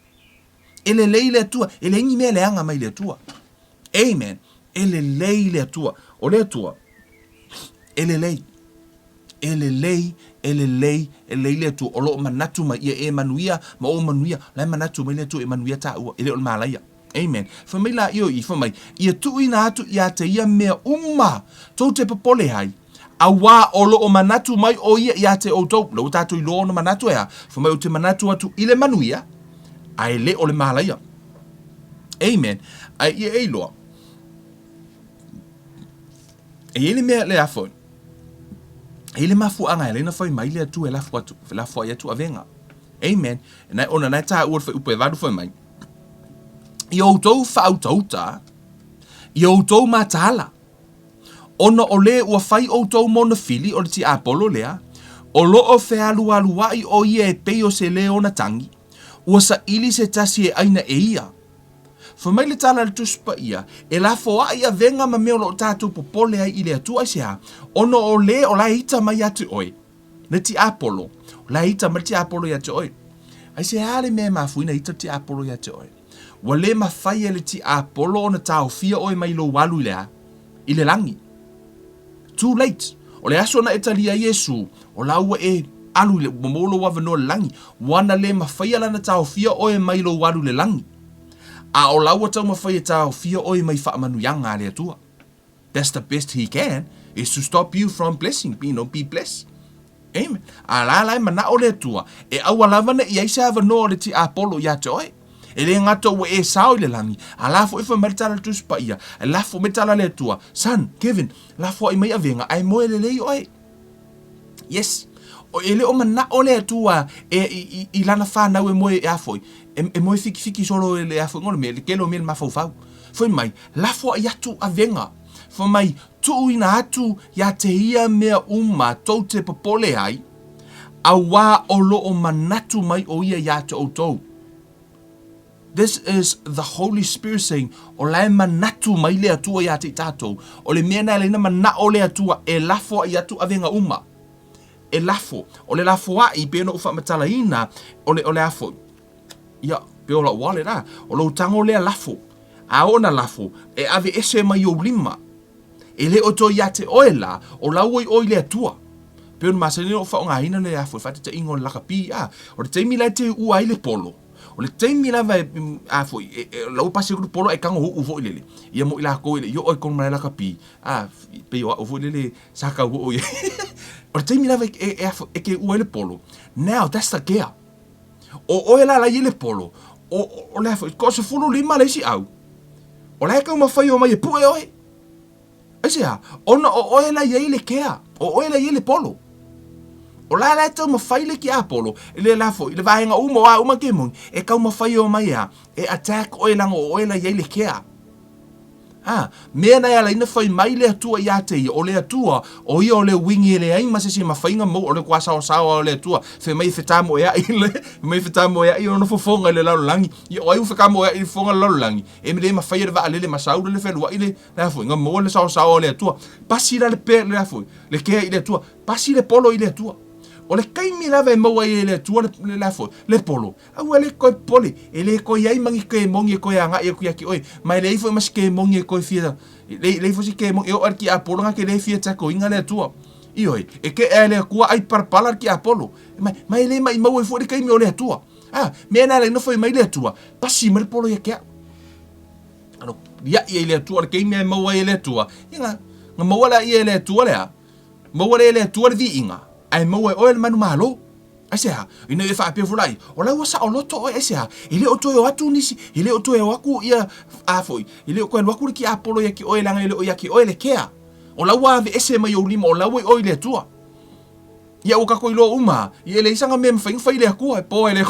Ele lei le tua. Ele ngi me le anga mai le tua. Amen. Ele lei le tua. O le tua. Ele lei le tua. O lo manatu ma ia e manuia. Ma o manuia. La manatu ma le tua e manuia ta ua. Ele o le malaia. Amen. Famai la io i famai. Ia tu ina atu ia te ia mea umma. Tau te papole hai. A wā o lo o manatu mai o ia te o tau. Lau tātou i lo o na manatu ea. Famai o te manatu atu i le manuia. Ai le o le malaia. Amen. Ai ia e loa. E ele mea le afo. Ele mafu anga ele na foi mai le atu e lafu atu. Fe lafu ai atu avenga. Amen. E nai ona nai tā ua fe upe vadu foi mai. I o tau whautauta. I o tau matala. Ona o le ua fai o tau mona fili o le ti Apollo lea. O lo o fe alu wai o ia e peo se le ona tangi. Ua sa ili se tasi e aina e ia. Famai le tala le tuspa ia, e la foa ia venga ma meo lo tātou popole ai ile atua se ha, ono o le o la ita mai atu oi, ne ti Apollo, la ita mai ti Apollo ia te oi. Ai se hale mea mafuina ita ti Apollo ia te oi. Wa le mawhai le ti Apollo o na tau fia oi mai lo walu ile ha, ile langi. Too late. O le aso na etalia Yesu, o la ua e alu le momolo wa vano langi, wana le mawhai ala na tau fia oi mai lo walu le langi. A o laua tau mawhai e tau fia oi mai whaamanuianga le atua. That's the best he can, is to stop you from blessing, be blessed. Amen. A la lai mana o le atua, e awa lavana i aisa ava no le ti Apollo ia te oi. E le ngato ua e sao le langi, a lafo e whameritala tuspa ia, e lafo metala le atua. Son, Kevin, lafo i mai avenga, ai moe le lei oi. Yes. O ele o mana o le atua, i lana whanau e moe e afoi. E moe fiki solo e le afo ngolo me le kelo me le mafau. Foi mai lafo ai atu avenga. Foi mai tu ina atu ya te ia mea uma tau te popole ai. A wā o lo o manatu mai o ia ya te outou. This is the Holy Spirit saying, o lai manatu mai le atua ya te tātou. O le mea na le na mana o le atua e lafo ai atu avenga uma. E lafo. O le lafo a i pēno ufa matala ina o le afo. Ia, pe o la wale ra. O lo tango lea lafo. A ona lafo. E ave ese mai o lima. E le o to ia te oela. O la oi oi lea tua. Pe o masani o whaonga hina le afo. Fate te ingo laka pi. O le teimi lai te ua ile polo. O le teimi la vai afo. La upasi kuru polo e kango hu ufo ilele. Ia mo ila ko ile. Yo oi kong mai laka pi. Pe o ufo ilele. Saka hu oi. O le teimi la vai e ke ua ile polo. Now, that's the gear. O ela la ile polo. O le ko se fulu lima le si au. O le ka mafai o mai pu e oi. Ese ha, ona o ela ile kea. O ela ile polo. O la ta mafai le ki a polo. Le la fo, le vaenga uma ke mon. E ka mafai o mai a e attack o ela ile kea. Mea na ala ina fai mai le atua ia te o le atua o ia o le wingi le ai masisi mawhainga mo o le kwa sao o le atua fe mai whetamo ea i ono fofonga le laulangi i o ai whekamo ea i fonga laulangi e me le mawhai le vaa le masau le whenua i le lafuinga mo le sao o le atua pasi la le pe le lafui le kea i le atua pasi le polo i le atua o le kaimi lava e maua i le atua le lafo, le polo. Au le koe poli, e le koe iai mangi ke mongi e koe anga e kuia ki oi. Mai le ifo mas ke mongi e koe fia. Le ifo si ke mongi e o arki a polo nga ke le fia tako inga le atua. I oi, e ke e le kua ai parpala ki a polo. Mai le mai maua i fo le kaimi o le atua. Mea na le nofo i mai le atua. Pasi ma le polo i a kea. Ano, ia i le atua, le kaimi e maua i le atua. Inga, nga maua la i le atua lea. Maua le atua le vi inga. Ai maua o le manu malo. Asia, ina e fa pe fulai. Ola wa sa o loto o asia. Ile o to e watu nisi, ile o to e waku ia afoi. Ile o ko waku ki Apollo ya ki o langa ile o ya ki o le kea. Ola wa ve ese mai o lima ola wa o ile tua. Ia o ka ko ilo uma, ia le isanga mem fa ile ku e po ele.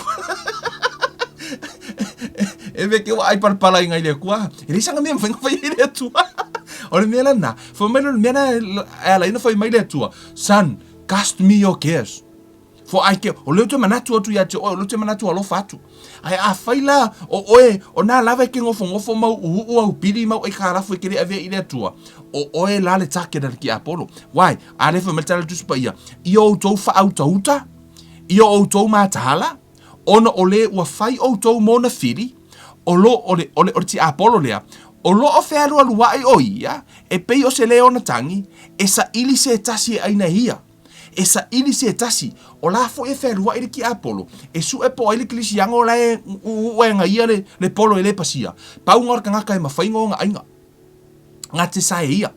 E ve ke wa ai par pala ngai le ku. Ile isanga mem fa ile tua. Ora mela na, fo mela mena ela ina fa mai le tua. Son, cast me your cares. For I ke o le te manatu atu ya te o le te manatu alo fatu ai a faila o oe o na lava ke ngofo mau u pili mau e kara fu ke le ave ile tua o oe la le take da ki Apollo why a le fa metal tu spa ia io to fa auta io o to matala ona ole wa fai o to mona fili o lo ole ti Apollo lea o lo o fe alu ai o ia e pe o se le ona tangi e sa ili se tasi aina hia e sa ili se tasi o la fo e ferua ile ki Apollo e su e po ile klisianga o la e nga ia le polo ele pasia pa un orka ngaka e mafaingo nga ainga nga te sa ia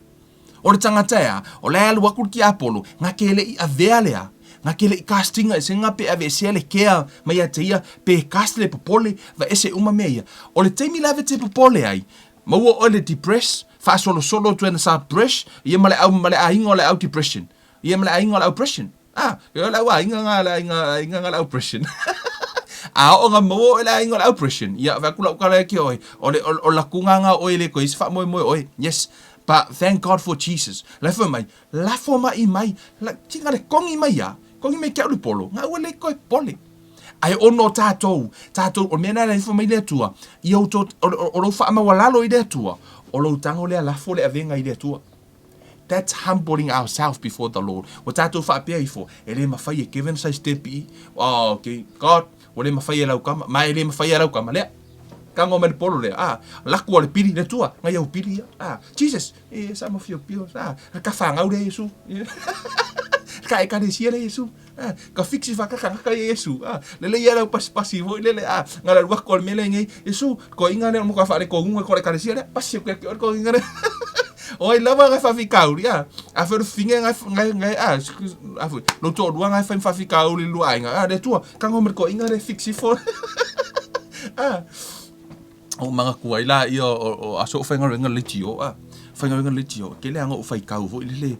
o le tangata ea o la alu waku ki Apollo nga ke le i avea lea nga ke le i castinga e se nga pe ave se le kea mai a te ia pe cast le popole va ese uma meia o le teimi lave te popole ai maua o le depress fa solo tu ena sa press ia male a inga o le au depression ia mala inga la oppression yo la wa inga la oppression o nga mo la inga la oppression ia va kula kala ki o la kunganga o ile ko is fa mo yes but thank God for Jesus la for mai mai la tinga le kongi mai ke lu polo nga o le ko pole ai ono tato o mena la for mai le tua io to o fa ma wala lo ide tua o lo tango le la fo le avenga ide tua. That's humbling ourselves before the Lord. What tato fa pia ifo. Ele mafai e given sa step i. Oh, okay. God, ole mafai e lau kama. Ma ele mafai e lau kama lea. Kango me le polo lea. Laku ole pili le tua. Ngai au pili ya. Jesus. Sa mafio pio. Ka whangau le Yesu. Ka e kare sia le Yesu. Ka fixi whakakanga Yesu. Lele ia lau pasi voi lele. Ngara ruak kol mele ngai. Yesu. Ko inga le mo ka whare ko unga kore kare sia le. Pasi ko inga le. Oi lava nga fafikau ya. Afer finge ngai afu. Lo to dua ngai fafikau li luai nga. De tua kango merko inga re fixi for. O manga kuai la io o aso fenga renga litio Fenga renga litio. Ke le anga o faikau vo ile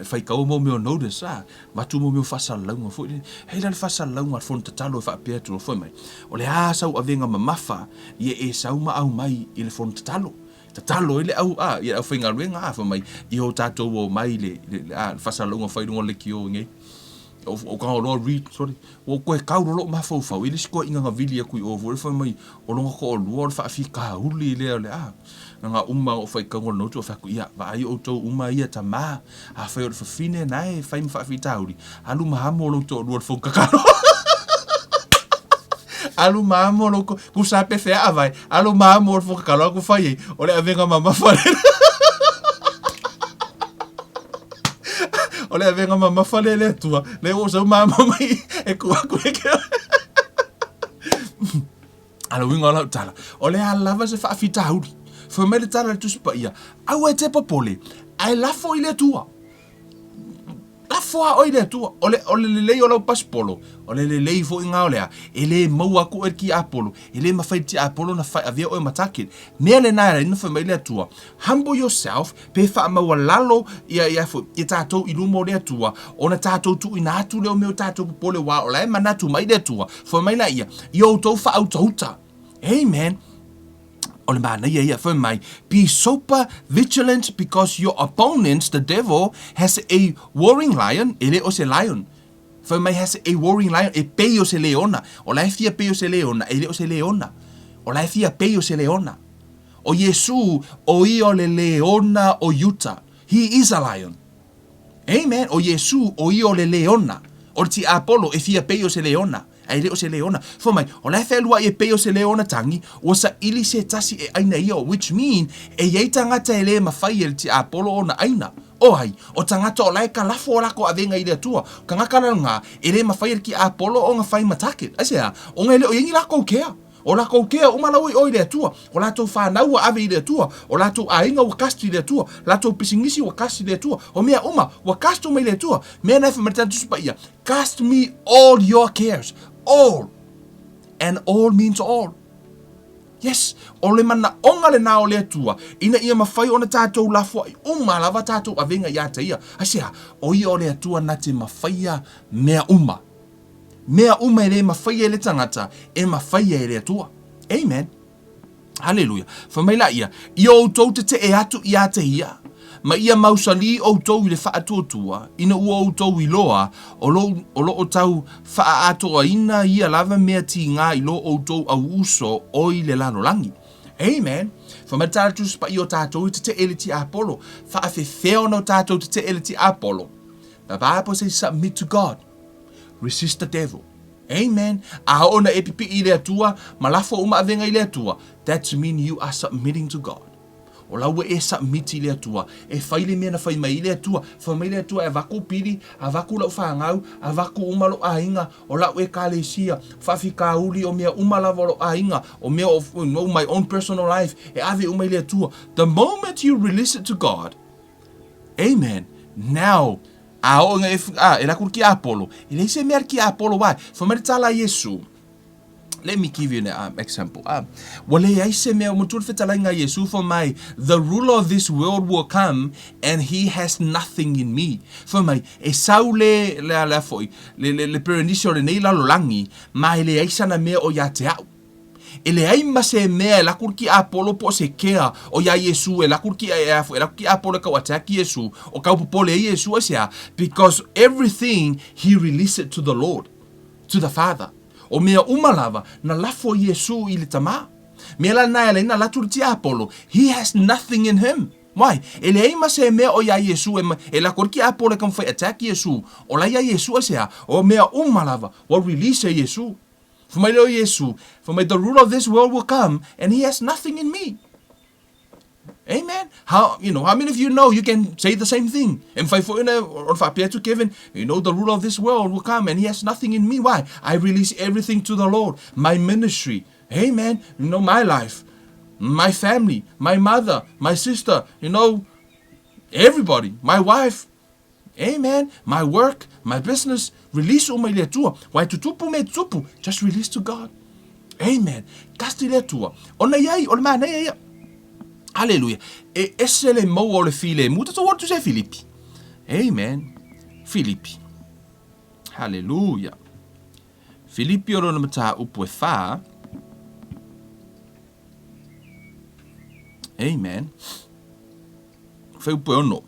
faikau mo me notice Matu mo me fasal longa vo. Hei dan fasal longa fon tatalo fa pia tu fo mai. O le asa o avenga mamafa ye e sauma au mai ile fon tatalo. Talo ile au ia au finga renga fa mai I o tato o mai le fasalonga fai dunga le kio ngai o ka o read sorry o ko e kauro lo ma fo ile sko inga nga vili ku o vo fa mai o longa ko o luor fa fi ka uli le nga umma o fai ka ngol no to fa ku ia va ai o to umma ia tama a fa o fa fine nai fa fa fi tauri alu ma mo lo to luor fo ka karo alu mamo lo ku sa pe fe avai alu mamo fo ka lo ku fai ole avenga mama fale ole avenga mama fale le tua le o so mama mai e ku ke alu winga la tala ole ala va se fa fita hudi fo me le tala tu spa ia au e te popole ai la fo ile tua la foa oile tua ole le o lo paspolo ole le fo inga olea ele mau aku ki Apollo ele mafai ti Apollo na fai avia o matakit mele na ina fa mele tua humble yourself pe fa ma walalo ia fo tato ilumo le tua ona tato tu ina tu le o meu tato pole wa ole manatu mai le tua fo mai la ia yo to fa auta amen. Ole mana ia for my be super vigilant because your opponents the devil has a warring lion ele o se lion for my has a warring lion e pe o se leona o la fia pe o se leona ele o se leona o la fia pe o se leona o Yesu o io le leona o Utah he is a lion amen o Yesu o io le leona o ti Apollo e fia pe o se leona ai le o se leona for my o la felua e pe o se leona tangi o sa ili se tasi e aina io which mean e ye tangata ele mafai el ti Apollo ona aina o ai o tangata o lai ka lafo o lako avenga ile tua kanga kana nga ele mafai el ki Apollo o nga fai matake asea o nga ele o yengi lako kea O la kou kea umala oi le atua. O la tau whanau ave i le atua. O la tau ainga wakasti le atua. La tau pisingisi wakasti le atua. O mea wakasto mai le atua. Mea nai whamarita tusupa ia. Cast me all your cares. All. And all means all. Yes, o le mana onga le nao le atua. Ina ia mawhai o na tātou lafua i lava tātou avenga ia te ia. Asea, o ia o le atua na te mawhaia mea uma. Mea uma e le mawhaia le tangata, e mawhaia e le atua. Amen. Hallelujah. Whamaila ia, i o tau te e atu i a te ia. Ma ia mausali o tau i le whaatuatua, ina ua o tau i loa, o lo o tau whaatoa ina ia lava mea ti ngā i lo o tau au uso o i le lanolangi. Amen. Whamataratus pa i o tātou i te ele ti Apollo, whaafewheo no tātou te ele ti Apollo. The Bible says submit to God. Resist the devil. Amen. A ona e pipi i le atua, malafo uma avenga i le atua. That means you are submitting to God. O laua e submit i le atua. E whaile mea na whai mai i le atua. Whai mai le atua e vaku piri, a vaku lau whangau, a vaku umalo a inga, o lau e kālesia, whawhi ka uli o mea umalawalo a inga, o mea of my own personal life, e ave umai le atua. The moment you release it to God, amen, now, a o nga e lakur ki Apollo, e le se mea ki Apollo wai, whamaritala Yesu. Let me give you an example. Wale ai se mea mutul fetalainga Yesu for my, the ruler of this world will come and he has nothing in me. For my, e sau le foi, le perenicio le nei lalolangi, ma ele ai sana mea o ya te au. Ele ai ma se mea la kurki Apollo po se kea o ya Yesu, la kurki Apollo ka wataki Yesu, o ka upopole Yesu asia, because everything he released it to the Lord, to the Father. O mea umalava na lafo Yesu i le tama. Mea la nai ala ina latur ti Apollo. He has nothing in him. Why? Ele ei ma se mea o ya Yesu e la korki Apollo kam fai attack Yesu. O la ya Yesu asea. O mea umalava. O release Yesu. For my Lord Yesu. For my the ruler of this world will come and he has nothing in me. Amen. How many of you know you can say the same thing? And if I appear to Kevin, the ruler of this world will come and he has nothing in me. Why? I release everything to the Lord. My ministry. Amen. My life, my family, my mother, my sister, everybody, my wife. Amen. My work, my business. Release o mai le tua. Wai tutupu me tupu. Just release to God. Amen. Kasti le tua. Ona yai, ona mana yai. Hallelujah. E esse le mau o le file. Muta to what to say Filippi. Amen. Filippi. Hallelujah. Filippi o rona mata upo e wha. Amen. Fai upo e ono.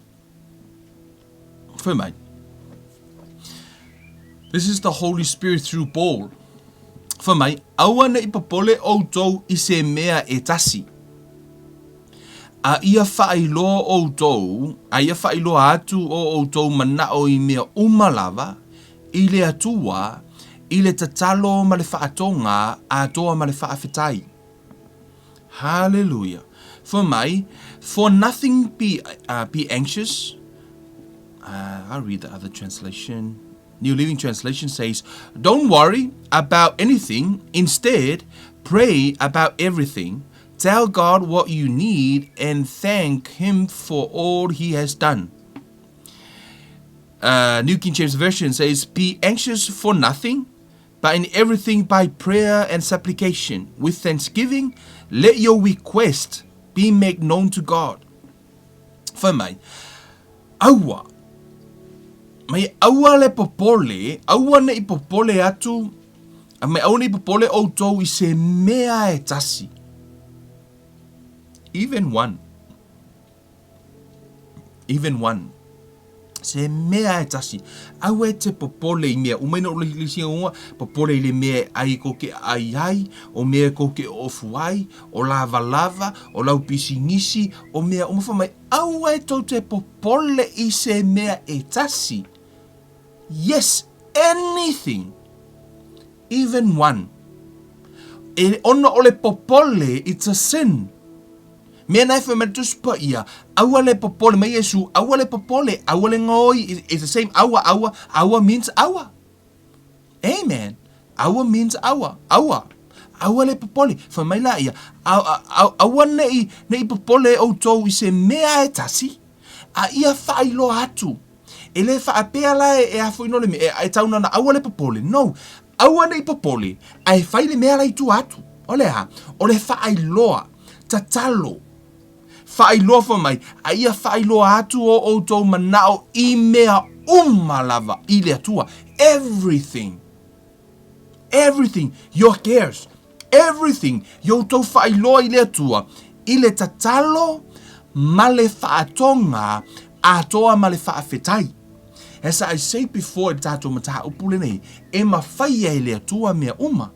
Fai mai. This is the Holy Spirit through Paul. Fai mai. Aua na ipapole o tau i se mea e tasi. A ia whailoa o tau, a ia whailoa atu o tau mana o i mea umalava, i le atua, i le tatalo ma le whaatonga, a toa ma le whaafetai. Hallelujah. For mai, for nothing be anxious. I'll read the other translation. New Living Translation says, don't worry about anything. Instead, pray about everything. Tell God what you need and thank Him for all He has done. New King James Version says, be anxious for nothing, but in everything by prayer and supplication. With thanksgiving, let your request be made known to God. For mai, aua. Mai aua le popole, aua ne I popole atu, mai aua ne I popole o tau I se mea e tasi. Even one. Se mea e tasi. Au e te popole I mea. Umaina o lisi unga. Popole I le mea ai koke ai. O mea koke ofuai. O lava. O lau pisinisi. O mea umafa mai. Au e tau te popole I se mea e tasi. Yes, anything. Even one. E ona o le popole, it's a sin. Mea nai whamaritus pa ia, aua le popole, mai Yesu, aua le popole, aua le ngoi, it's the same, aua means aua. Amen. Aua means aua. aua le popole, fa mai la ia, aua nei popole o tau I se mea e tasi, a ia whailo atu, e le whaapea la e a whaino le me, e tauna na aua le popole, no, aua nei popole, ai whaile mea la I tu atu, ole ha, ole whaailoa, tatalo, whaailoa fa mai, a ia whaailoa atu o tau manao I mea lava, I le atua, everything, your cares, everything, yo tau whaailoa I le atua, I le tatalo, ma le whaatonga, atoa ma le whaafetai. As I say before, tato mataha upule nei, e ma whaia I le atua mea uma.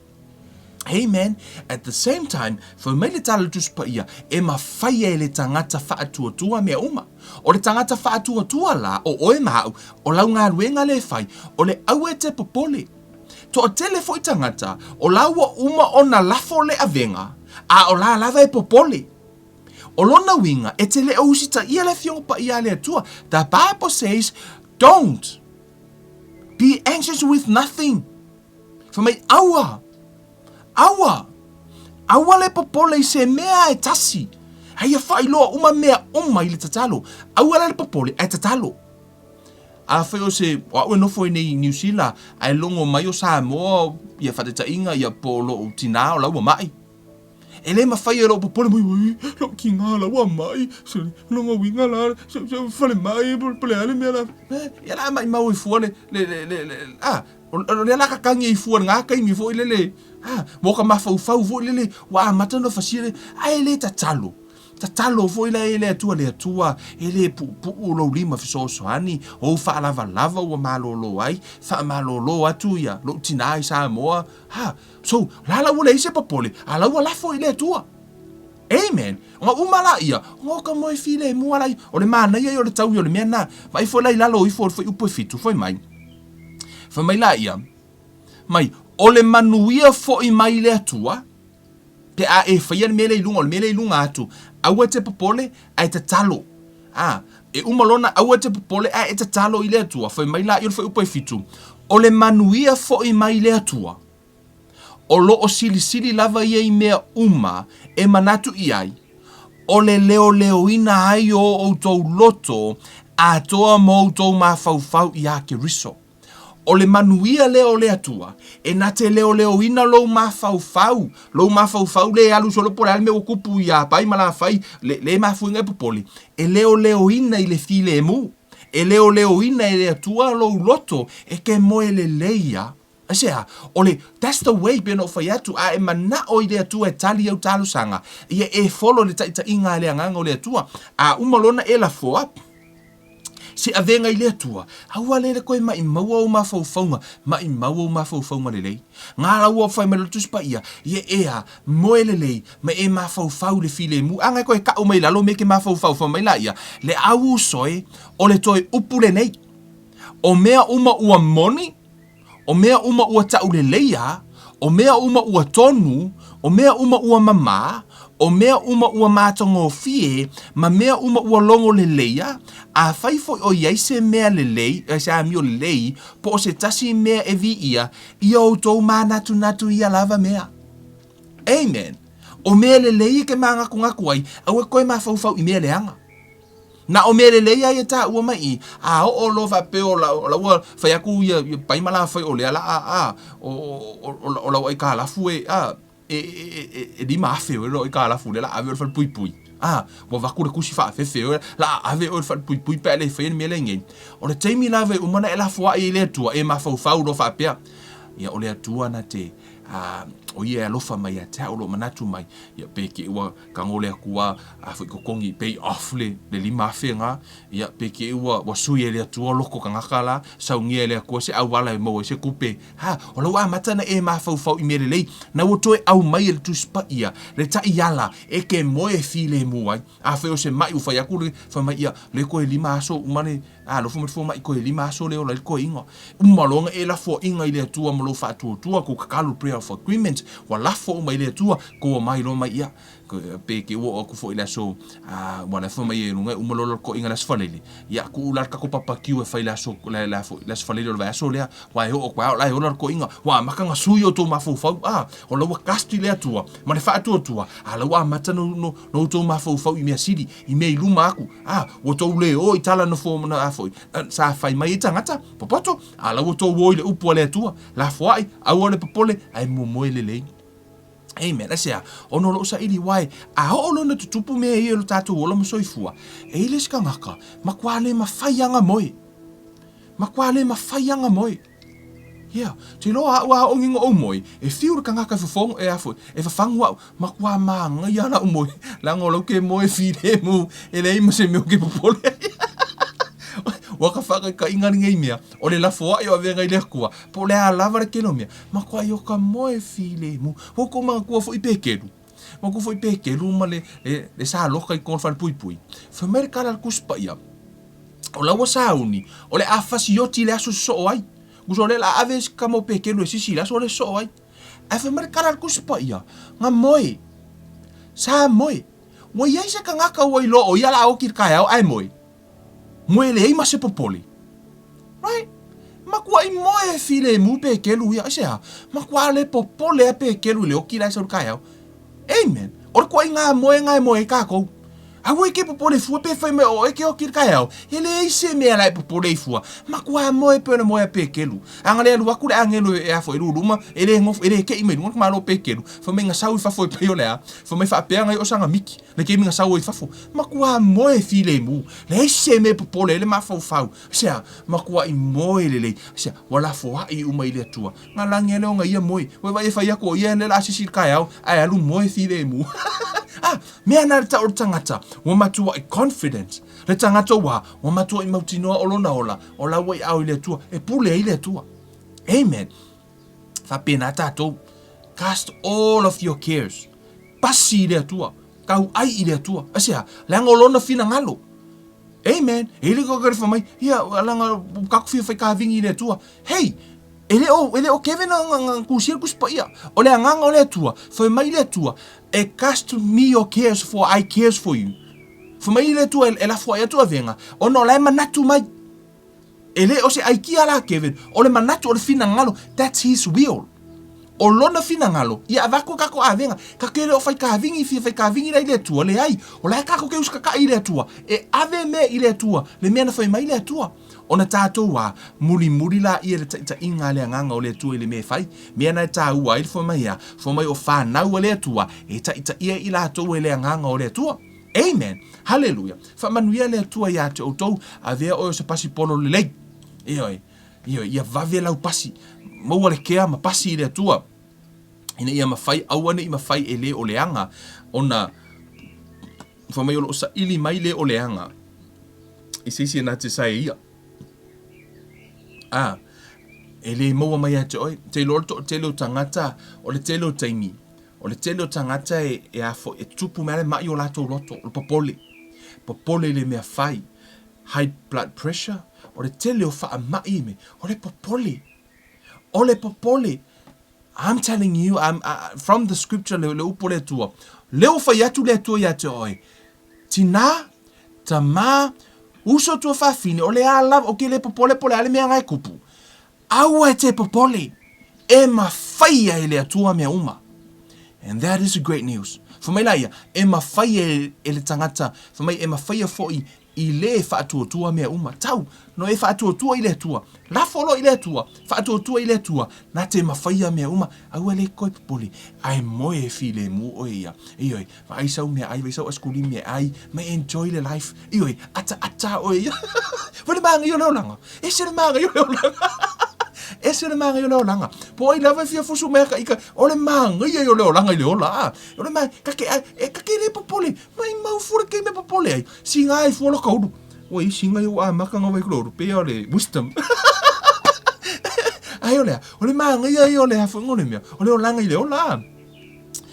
Amen. At the same time, for me le tala tuspa ia, e ma whaia I le tangata whaatua mea uma. O le tangata whaatua la, o oe mahau, o lau ngā ruenga le whai, o le aue te popole. To o tele foi tangata, o laua uma o na lafo le avenga, a o la lava e popole. O lona winga, e tele o usita ia le fionga pa ia le atua. The Bible says, don't be anxious with nothing. For me, aua le popole I se mea e tasi. Hai a whailoa uma mea uma I le tatalo. Aua le popole e tatalo. A whai o se, waue nofo I nei New Zealand, ai longo mai o Samoa, ia whateta inga, ia polo o tina o laua mai. E le ma whai e lo popole mai, lo ki ngā laua mai, se longo winga la, se whale mai, pole ale mea la, ia la mai mau I fua le, o le la kakangi I fua ngā kai mi fo I le, moka mawhau fo I le, wa matano fasire, ai le tatalo fo I le atua, e le pu lo lima fisosoani, o wha lava ua malolo ai, wha malolo atu ia, lo tina I Samoa, so, lala ule I se popole, ala ua lafo I le atua. Amen. Nga umala ia, ngoka moi file mualai, o le mana ia, o le tau, o le mea na, mai fo lai lalo I fo upo fitu, fo mai. Fa mai la ia, mai, o le manuia fo I mai le atua, pe a e whaia le mele ilunga atu, aua te popole, a e te talo. E umalona, aua te popole, a e te talo I le atua, fa mai la ia, fo upo fitu. O le manuia fo I mai le atua, o lo o sili lava ia I mea uma, e manatu I ai, o le leo ina ai o tau loto, a toa mo tau mawhau I a ke riso. O le manuia leo le atua, e na te leo ina lo mawhau le alu solo por alme o kupu I a pai mala fai, le mafuinga e popoli, e leo ina I le file emu, e leo ina I le atua lo loto, e ke moe le leia, Asea, ole, that's the way beno fai atu, a e mana o I le atua e tali au talu sanga, ia e follow le taita inga le anganga o le atua, a umalona e la foa, se avenga I le atua, aua le koe mai maua o mawhauwhaunga le lei. Ngā laua whai me lotus pa ia ea, moe le lei, ma e mawhauwhau le file mu, anga koe ka o mai lalo me ke mawhauwhau mai la ia, le au soe, o le toi upu le nei, o mea uma ua moni, o mea uma ua tau le leia, o mea uma ua tonu, o mea uma ua mama, o mea uma ua mātongo fie, ma mea uma ua longo le leia, a whaifo o iai se mea le lei, se amio le lei, po o se tasi mea e vi ia o tau natu ia lava mea. Amen. O mea le lei ke maa ngaku ai, au e koe maa fau I mea le anga. Na o mea le lei ai e tā ua mai, a o lo va pe o la ua whaiaku ia paimala whai o lea la o la ai ka lafu e di mafe o lo I ka lafu le la ave o fal pui. Wa vaku le kusi fa fe la ave o fal pui pe le fe me le ngai. O le taimi lave o mana e la fo ai le tua e ma fa lo fa pe. Ia o le atua na te o ia alofa mai a te o lo manatu mai ia peke ua kangole akua a fo kongi pay off le lima fenga ia peke ua sui ele atua loko kangakala saungia ele akua se awala e mo se kupe o lo wa matana e ma fau I merelei na o toe au mai le tuspa ia le ta iala e ke mo e file mo ai a fe o se mai u fa yakule fa mai ia le ko lima so umane lo fo mai ko lima so le o le ko ingo umalonga e la fo inga ile atua mo lo fa tua ko kakalu prayer for agreement wa lafo mai le tua ko mai lo mai ia pe ke o ku fo ila so wala fo mai runga umololo ko inga las falele ya ku ular ka ko papa kiu e faila so la fo las falele va so le wa o kwa la o ko inga wa makanga suyo to mafo fa o lo kasti le tua ma le fa tua ala wa mata no to mafo fa i me sidi i me luma aku o to le o itala no fo na afo sa fai mai tangata popoto ala o to wo le upo le tua la fo ai a o le popole ai mo mo le amen. Asia, ono lo sa ili wai, o lo na tutupu me e lo tatu o lo mo soifua. E ile ska ngaka, makwale mafayanga moi. Makwale mafayanga moi. Yeah, te lo wa o ngingo o moi, e fiu ka ngaka fofong e afo, e fafangwa makwa manga yana o moi. La ngolo ke moi fide mu, ele mo se me ke popole. Waka whaka ka ingari ngai mea, o le lafo ai o awenga i le kua, po le a lava re keno mea, ma kua i o ka moe file mu, hoko mga kua fo i pekelu, ma kua fo i pekelu ma le sa loka i kon whan pui pui, whamere kara kuspa ia, o lawa sa uni, o le awhasi yoti le aso so ai, guso le la awe ka mo pekelu e sisi le aso le so ai, a whamere kara kuspa ia, nga moe, sa moe, wa iai se ka ngaka ua i lo o ia la au ki kai au ai moe, moe le eima se popoli. Right? Makua i moe file mu pe kelu ia sea. Makua le popole pe kelu le oki la sa kai au. Amen. Or ko inga moe ka ko. Awe ke popole fu pe fai me o e ke oki kai au. Ele e se me la popole fu. Makua moe pe na moe pe kelu. Angale lu aku le angelo e afo lu luma ele ngof ele ke ime ngok malo pe kelu. Fo me nga sau fa fo pe yo le. Fo me fa pe nga o sanga miki. Le ke me nga sau fa fo. Makua moe file mu. Le se me popole le ma fo fau. Sea makua i moe le. Sea wala fo ai uma ile tua. Nga langele nga ia moe. We vai fa ya ko ia le la sisi kai au. Ai alu moe file mu. Me ana ta o tangata. Wa matua i confidence. Le tangata wa matua i mautinoa o lona ola. O la wai au ile tua. E pule ile tua. Amen. Fa pena tatou. Cast all of your cares. Pasi ile tua. Kau ai ile tua. Asia, langa o lona fina ngalo. Amen. Ele ko kare fa mai. Ia, langa kaku fia fai ka vingi ile tua. Hey, ele o Kevin ang kusir kuspa ia. Ole anganga ole tua. Fa mai ile tua. E cast me your cares for I cares for you. Fa mai ile tua ela fo ia tua venga. Ono la manatu mai. Ele o se ai kia la Kevin. Ole manatu ole fina ngalo. That's his will. O lona fina ngalo. Ia avako kako avenga. Ka kere o fai ka vingi fia fai ka vingi la ile tua le ai. O la kako ke uska ka ile tua. E ave me ile tua. Le mea na fai mai ile tua. Ona tātou wa muri la ia le ta inga le nganga o le tua le me fai. Mea na tā ua il fo mai a. Fo mai o whanau o le tua. E ta ia i la tau le nganga o le tua. Amen. Hallelujah. Fa manuia le tua ia te outou. A vea o se pasi polo le lei. Ia vave lau pasi. Maua le kea ma pasi le tua. Ina ia mawhai, awane i mawhai e le o leanga. Ona, whamai o sa ili mai le o leanga. I sisi na te sai ia. E le maua mai ate oi. Te leo tangata, o le te leo taimi. O le te leo tangata e afo, e tupu mea le mai o lato loto, o le popole. Popole le mea whai. High blood pressure. O le te leo wha mai me. O le popole. Ole popole. I'm telling you, from the scripture le upo le tua. Leo fa yatu le tua yate oi. Tina, tama, uso tua fa fine, ole ala, oke le popole pole ale mea ngai kupu. Aua te popole. E ma faia e le tua mea uma. And that is great news. Famai laia, e ma faia e le tangata, famai e ma faia foi i le whaatua mea uma. Tau, no e whaatua i le tua. La folo i le tua. Whaatua i le tua. Nā te mawhaia mea uma. Aua le koi popoli. Ai moe e file mu o ia. Ioi, vaisau mea ai, vaisau askuli mea ai. May enjoy the life. Ioi, ata o ia. Wale maanga i o leolanga. Ese le maanga i o leolanga. Ese le maanga i o leolanga. Po ai lava fia fusu mea ka ika. Ole maanga i o leolanga i leola. Ole maanga, kake le popoli. Mai mau fura kei me popoli ai. Si ngai fuolo kaudu. Oi, singa yo maka nga vai kloro. Pe ole wisdom. Ai ole maanga i ole hafu ngone mea. Ole o langa i leola.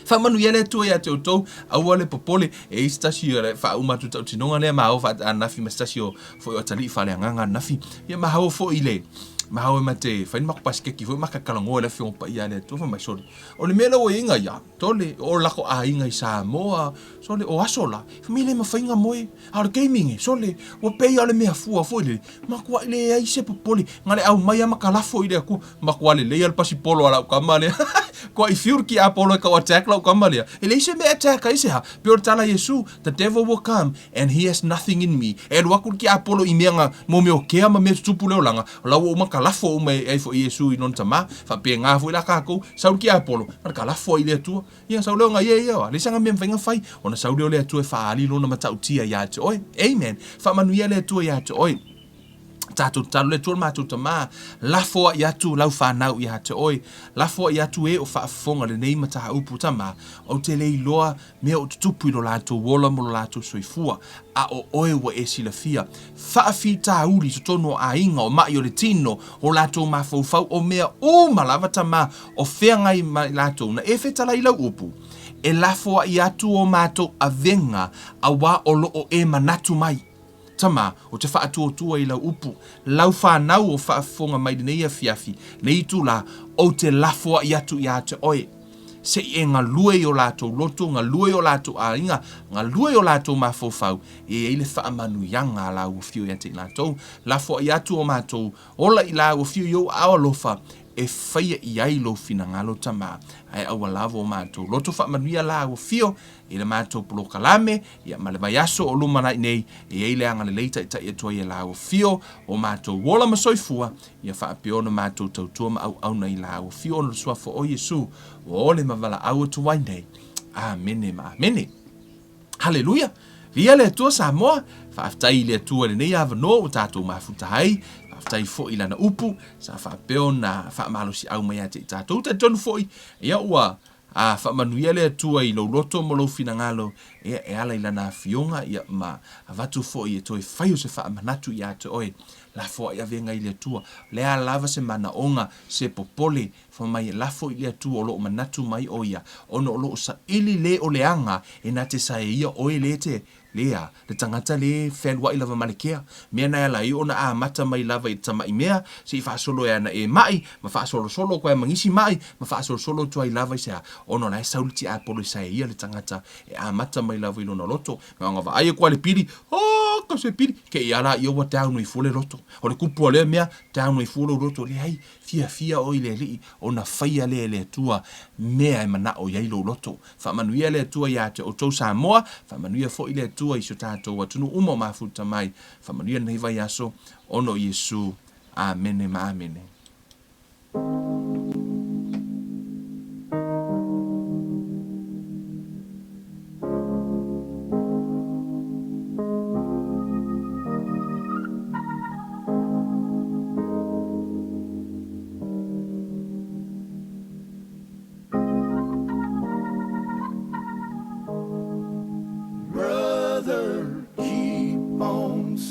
Fa manu yele tu ya toto awale popole e stasio le fa uma tu tinonga le ma o fa anafi ma stasio fo o tali fa le nganga nafi. Ye ma hawo fo ile. Mahau e mate, whain mako pasike ki, maka kalangoa le whionga pa ia le atua, wha mai sori. O le mela o inga ia, tole, o lako a inga i Samoa, sole, o asola, whamile ma whainga moe, a le gaming, sole, o pei a le mea fua, le, makua le ai se popoli, ngale au mai ama kalafo i le aku, makua le al pasipolo ala ukamale, ko I fiur ki apolo ka attack la ukamale, ele se me attack ai se ha, pero tala Yesu, the devil will come, and he has nothing in me, e wakul ki apolo I meanga, mo me o kea ma me tupu leo langa, lau o makalafo o me ai fo Yesu I non tama, fa pe ngā fo I la kako, saul ki apolo, mar kalafo I le atua, ia saul leo ngā ia, le sanga me mwhainga whai, ona saul leo le atua e whaali lona matautia ia te oi, amen, fa manuia le atua ia te oi, tātou talo le tuol mātou tamā, lafoa I atu lau whanau I te oi, lafoa I atu e o whaafonga le nei mataha upu tamā, o te lei loa mea o tutupu I lo lātou wola mo lo lātou soifua, a o oe wa e sila fia, whaafi tā uri to tono a inga o mai o le tino, o lātou mawhauwhau o mea o malawa tamā, o whengai mai lātou, na e whetala I lau upu, e lafoa I atu o mātou a venga, a wā o lo o e manatu mai, tama o te whaatua I lau upu, lau whanau o whaafonga mai nei a fiafi, nei tu la o te lafoa I atu I a te oe. Se e ngā lue o lātou loto, ngā lue o lātou a inga, ngā lue o lātou mawhauwhau, e le whaamanu yanga la ufio I ate lātou, lafoa I atu o mātou, ola I la ufio yo awa lofa, e whaia I ai lo fina ngalo tama, ai awa lavo o mātou. Loto whaamanuia la ufio, e le mātou polo kalame, ia male vai aso o lumana I nei, e eile anga le leita I ta ia toa ia la ufio, o mātou wola masoifua, ia whaapeona mātou tautua ma au na I la ufio, ono suafo o Yesu, o ole mavala au tu wai nei. Amene ma amene. Hallelujah. Via le tua Samoa, whaaftai le tua le nei avano, o tātou mafutahai, whaaftai fo I lana upu, sa whaapeo na whaamalosi au mai ate I tātou, ta tonu fo I, ia ua, a whaamanuia le tua I lo loto mo lo fina ngalo, e ala I lana fionga, ia ma, a watu fo I e toi whaio se whaamanatu I ate oe, la fo I avenga I le tua, le a lava se mana onga, se popole, fa mai la fo I le tua o lo manatu mai oia, ono o lo sa ili le o leanga, e na te sa e ia oe le te, lea, le tangata le whenua I lava malekea, mea na ala I ona a mata mai lava I tama I mea, se I whaasolo e ana e mai, ma whaasolo solo koe mangisi mai, ma whaasolo solo tua I lava I sea, ono na e sauliti a polo sa e ia le tangata, e a mata mai lava I lona loto, ma ngava aia kua le piri, ka se piri, ke I ala I owa taunu I fule loto, o le kupua le mea, taunu I fule loto, le hai, fia o I le li, o na whaia le tua, mea e mana o iai lo loto, whamanuia le tua I ate o tau Samoa, whamanuia fo I le tua I so tātou atunu umo mafuta mai, whamanuia nei vai aso, ono Yesu, amene ma amene.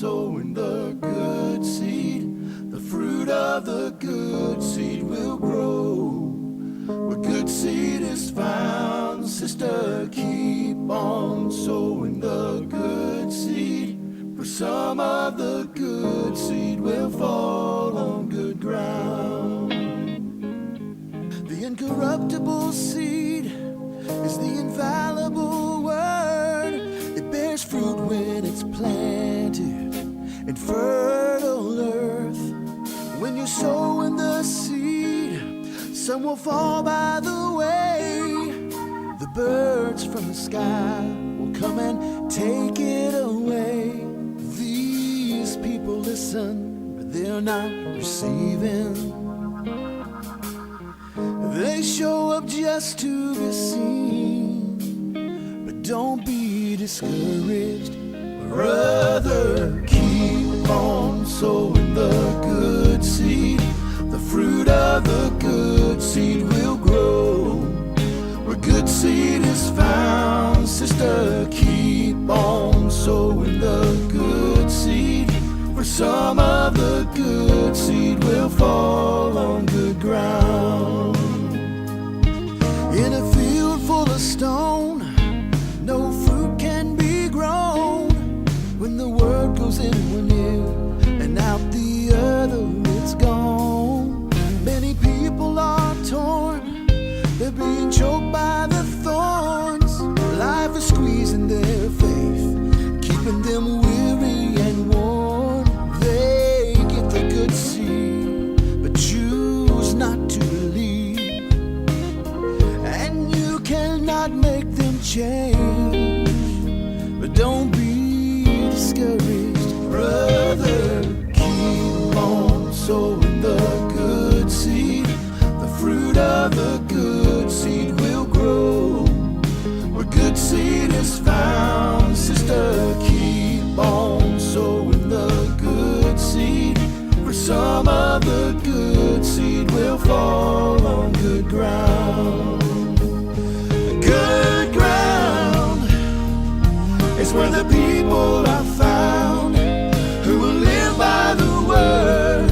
Sowing the good seed, the fruit of the good seed will grow. Where good seed is found, sister, keep on sowing the good seed. For some of the good seed will fall on good ground. The incorruptible seed is the infallible word. It bears fruit when it's planted in fertile earth. When you sow in the seed, some will fall by the way. The birds from the sky will come and take it away. These people listen, but they're not receiving. They show up just to be seen, but don't be discouraged. Brother, keep on sowing the good seed. The fruit of the good seed will grow. Where good seed is found, sister, keep on sowing the good seed. For some of the good seed will fall on good ground. In a field full of stone, no fruit can be grown. When the word goes in one ear and out the other, it's gone. is where the people are found who will live by the word,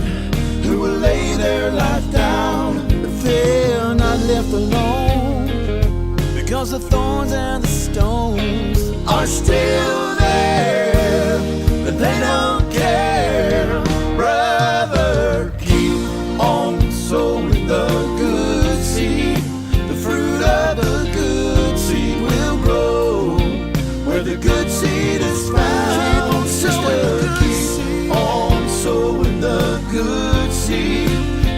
who will lay their life down. But they're not left alone, because the thorns and the stones are still there, but they don't care. Brother, keep on sowing the good seed. The fruit of the good seed will grow where the good seed is found. Sister, keep on sowing the good seed.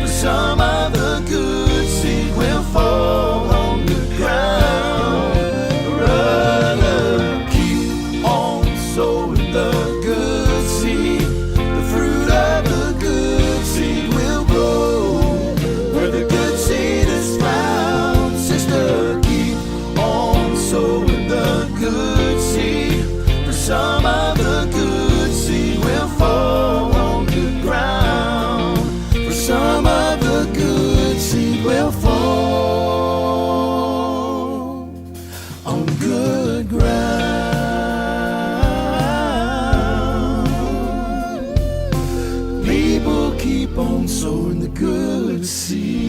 For some of the good seed will fall on the ground. Brother, keep on sowing the good seed. The fruit of the good seed will grow where the good seed is found. Sister, keep on sowing the good seed. For some of the good seed will fall on good ground. For some of the good seed will fall on good ground. People keep on sowing the good seed.